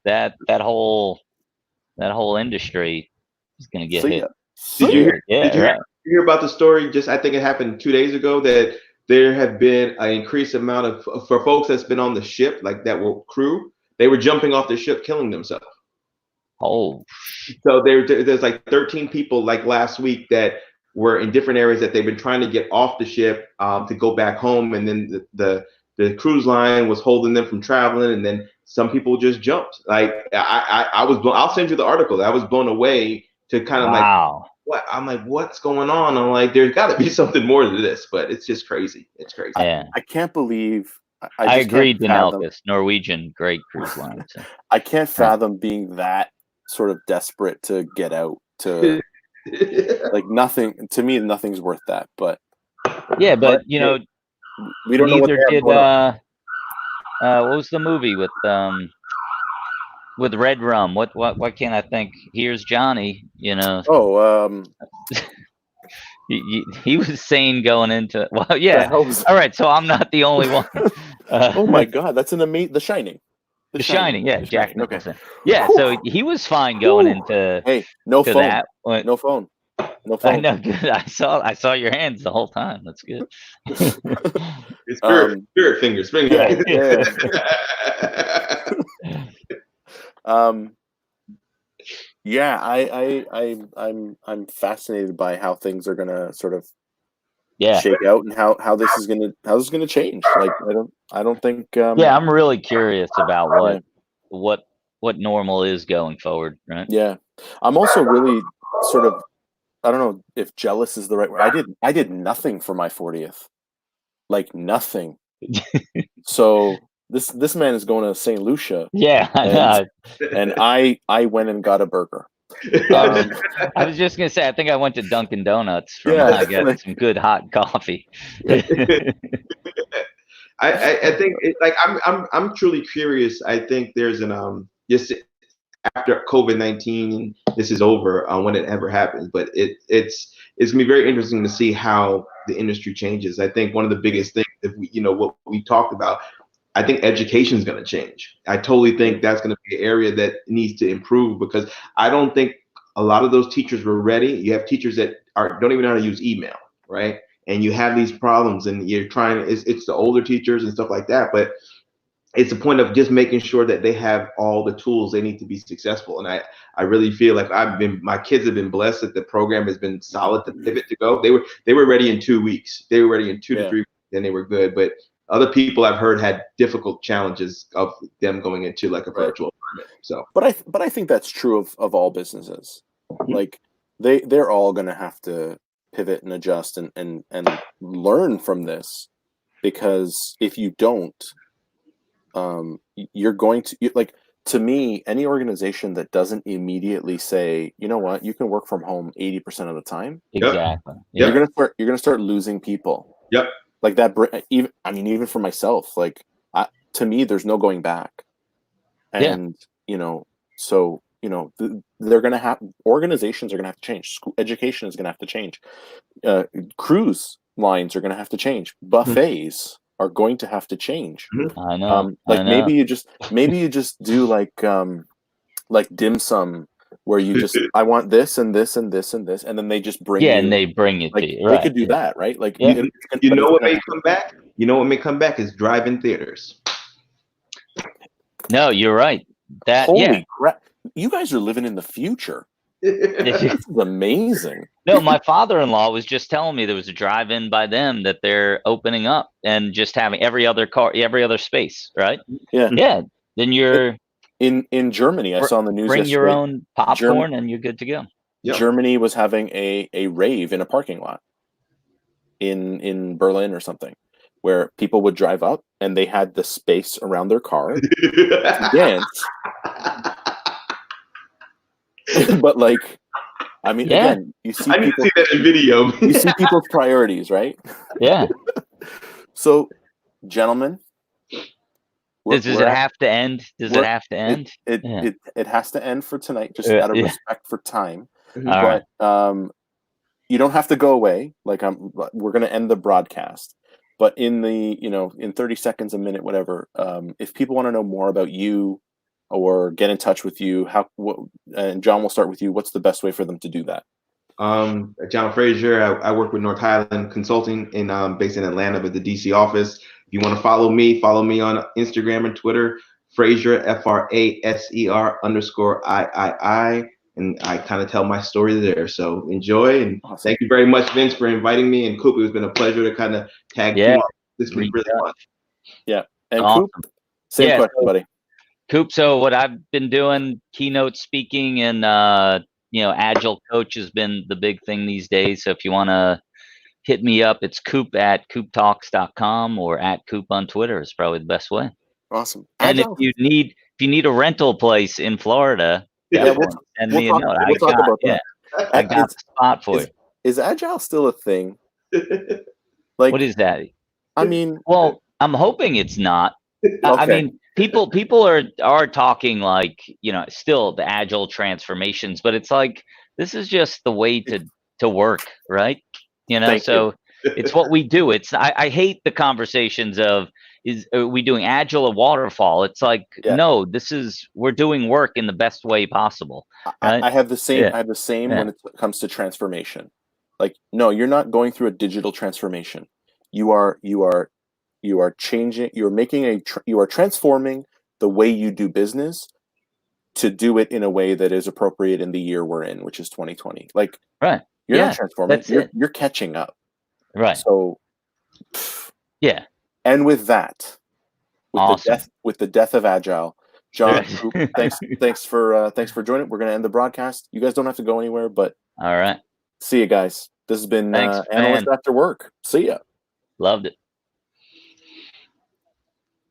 that whole industry is gonna get see hit ya. Did See you ya. hear? hard. Yeah, Did you right. hear about the story? Just I think it happened 2 days ago that there have been an increased amount of for folks that's been on the ship, like that were crew. They were jumping off the ship, killing themselves. Oh, So there's like 13 people like last week that were in different areas that they've been trying to get off the ship to go back home, and then the cruise line was holding them from traveling, and then some people just jumped. Like I was I'll send you the article. I was blown away to kind of like wow. what I'm like, what's going on? I'm like, there's got to be something more to this, but it's just crazy. It's crazy. Yeah, I can't believe. I I just can't agreed to fathom. Nelkus, Norwegian, great cruise line. So. I can't Huh. fathom being that sort of desperate to get out. To like nothing. To me, nothing's worth that. But Yeah, but hey, we don't know what neither they have did going on. what was the movie with Red Rum? What can't I think? Here's Johnny. Oh, He was sane going into. Well, the yeah. hell was? All right, so I'm not the only one. Oh my God, that's an amazing. The Shining. The Shining, yeah, The Jack Shining. Okay. Nicholson. Yeah, so he was fine going Whew. into Hey, no to phone. that. No phone. No I phone. know, good. I saw your hands the whole time. That's good. It's Um, spirit fingers. yeah, yeah. Yeah, I'm fascinated by how things are gonna sort of Yeah, shake out, and how this is gonna change. Like I don't think yeah. I'm really curious about yeah, what normal is going forward. Right? yeah. I'm also really sort of, I don't know if jealous is the right word. I did nothing for my 40th. Like nothing. So this man is going to St. Lucia, Yeah, I and know. I went and got a burger. I was just gonna say, I think I went to Dunkin' Donuts Yeah, I got some good hot coffee. I think like I'm truly curious. I think there's an just after COVID-19 this is over when it ever happens, but it's gonna be very interesting to see how the industry changes. I think one of the biggest things, if we what we talked about, I think education is going to change. I totally think that's going to be an area that needs to improve, because I don't think a lot of those teachers were ready. You have teachers that don't even know how to use email, right? And you have these problems, and you're trying. It's the older teachers and stuff like that, but it's a point of just making sure that they have all the tools they need to be successful. And I really feel like my kids have been blessed that the program has been solid to pivot to go. They were ready in 2 weeks. They were ready in 2 to 3 weeks, and they were good. But other people I've heard had difficult challenges of them going into like a virtual environment. So, but I think that's true of all businesses. Like they're all going to have to pivot and adjust and learn from this, because if you don't, you're going to like, to me, any organization that doesn't immediately say, you know what, you can work from home 80% of the time, Exactly. Yep. you're gonna start losing people. Yep. Like that. Even for myself, like, to me, there's no going back. And so they're gonna have organizations are gonna have to change. School education is gonna have to change. Cruise lines are gonna have to change. Buffets are going to have to change. I know. Like I know. maybe you just do like dim sum, where you just, I want this and this and this and this, and then they just bring you. And they bring it Like to you. they Right. could do that, right? Like You know what may come back? You know what may come back is drive-in theaters. No, you're right. That Holy crap! You guys are living in the future. This is amazing. No, my father-in-law was just telling me there was a drive-in by them that they're opening up and just having every other space, right? Yeah. Yeah. Then you're in Germany. I saw on the news bring your yesterday, own popcorn and you're good to go. Yep. Germany was having a rave in a parking lot in Berlin or something, where people would drive up and they had the space around their car to dance. But like, I mean, again, you see I need people, to see that in video. you see people's priorities, right? Yeah. So, gentlemen, Does it have to end? Does it have to end? It has to end for tonight, just out of respect for time. All But you don't have to go away. Like, we're going to end the broadcast. But in the, in 30 seconds, a minute, whatever, if people want to know more about you or get in touch with you, and John, will start with you. What's the best way for them to do that? John Frazier. I work with North Highland Consulting based in Atlanta with the DC office. If you want to follow me on Instagram and Twitter, Frazier, FRASER _III. And I kind of tell my story there. So enjoy, and Awesome. Thank you very much, Vince, for inviting me. And Coop, it's been a pleasure to kind of tag team. This has been really fun. Yeah. And awesome. Coop, same question, buddy. Coop, so what I've been doing, keynote speaking and Agile coach has been the big thing these days. So if you want to hit me up, it's Coop at cooptalks.com or at Coop on Twitter is probably the best way. Awesome. And if you need a rental place in Florida, send me a note. I got the spot for you. Is Agile still a thing? Like, what is that? I mean, well, I'm hoping it's not. Okay. I mean, people are talking like, still the Agile transformations, but it's like, this is just the way to work, right? So it's what we do. I hate the conversations of, are we doing Agile or waterfall? It's like, no, we're doing work in the best way possible. Right? I have the same when it comes to transformation. Like, no, you're not going through a digital transformation. You are changing. You are transforming the way you do business to do it in a way that is appropriate in the year we're in, which is 2020. Like, right. You're not transforming. You're catching up. Right. So, yeah. And with that, awesome. with the death of Agile, John, thanks for joining. We're gonna end the broadcast. You guys don't have to go anywhere, but all right. See you guys. This has been Analysts After Work. See ya. Loved it.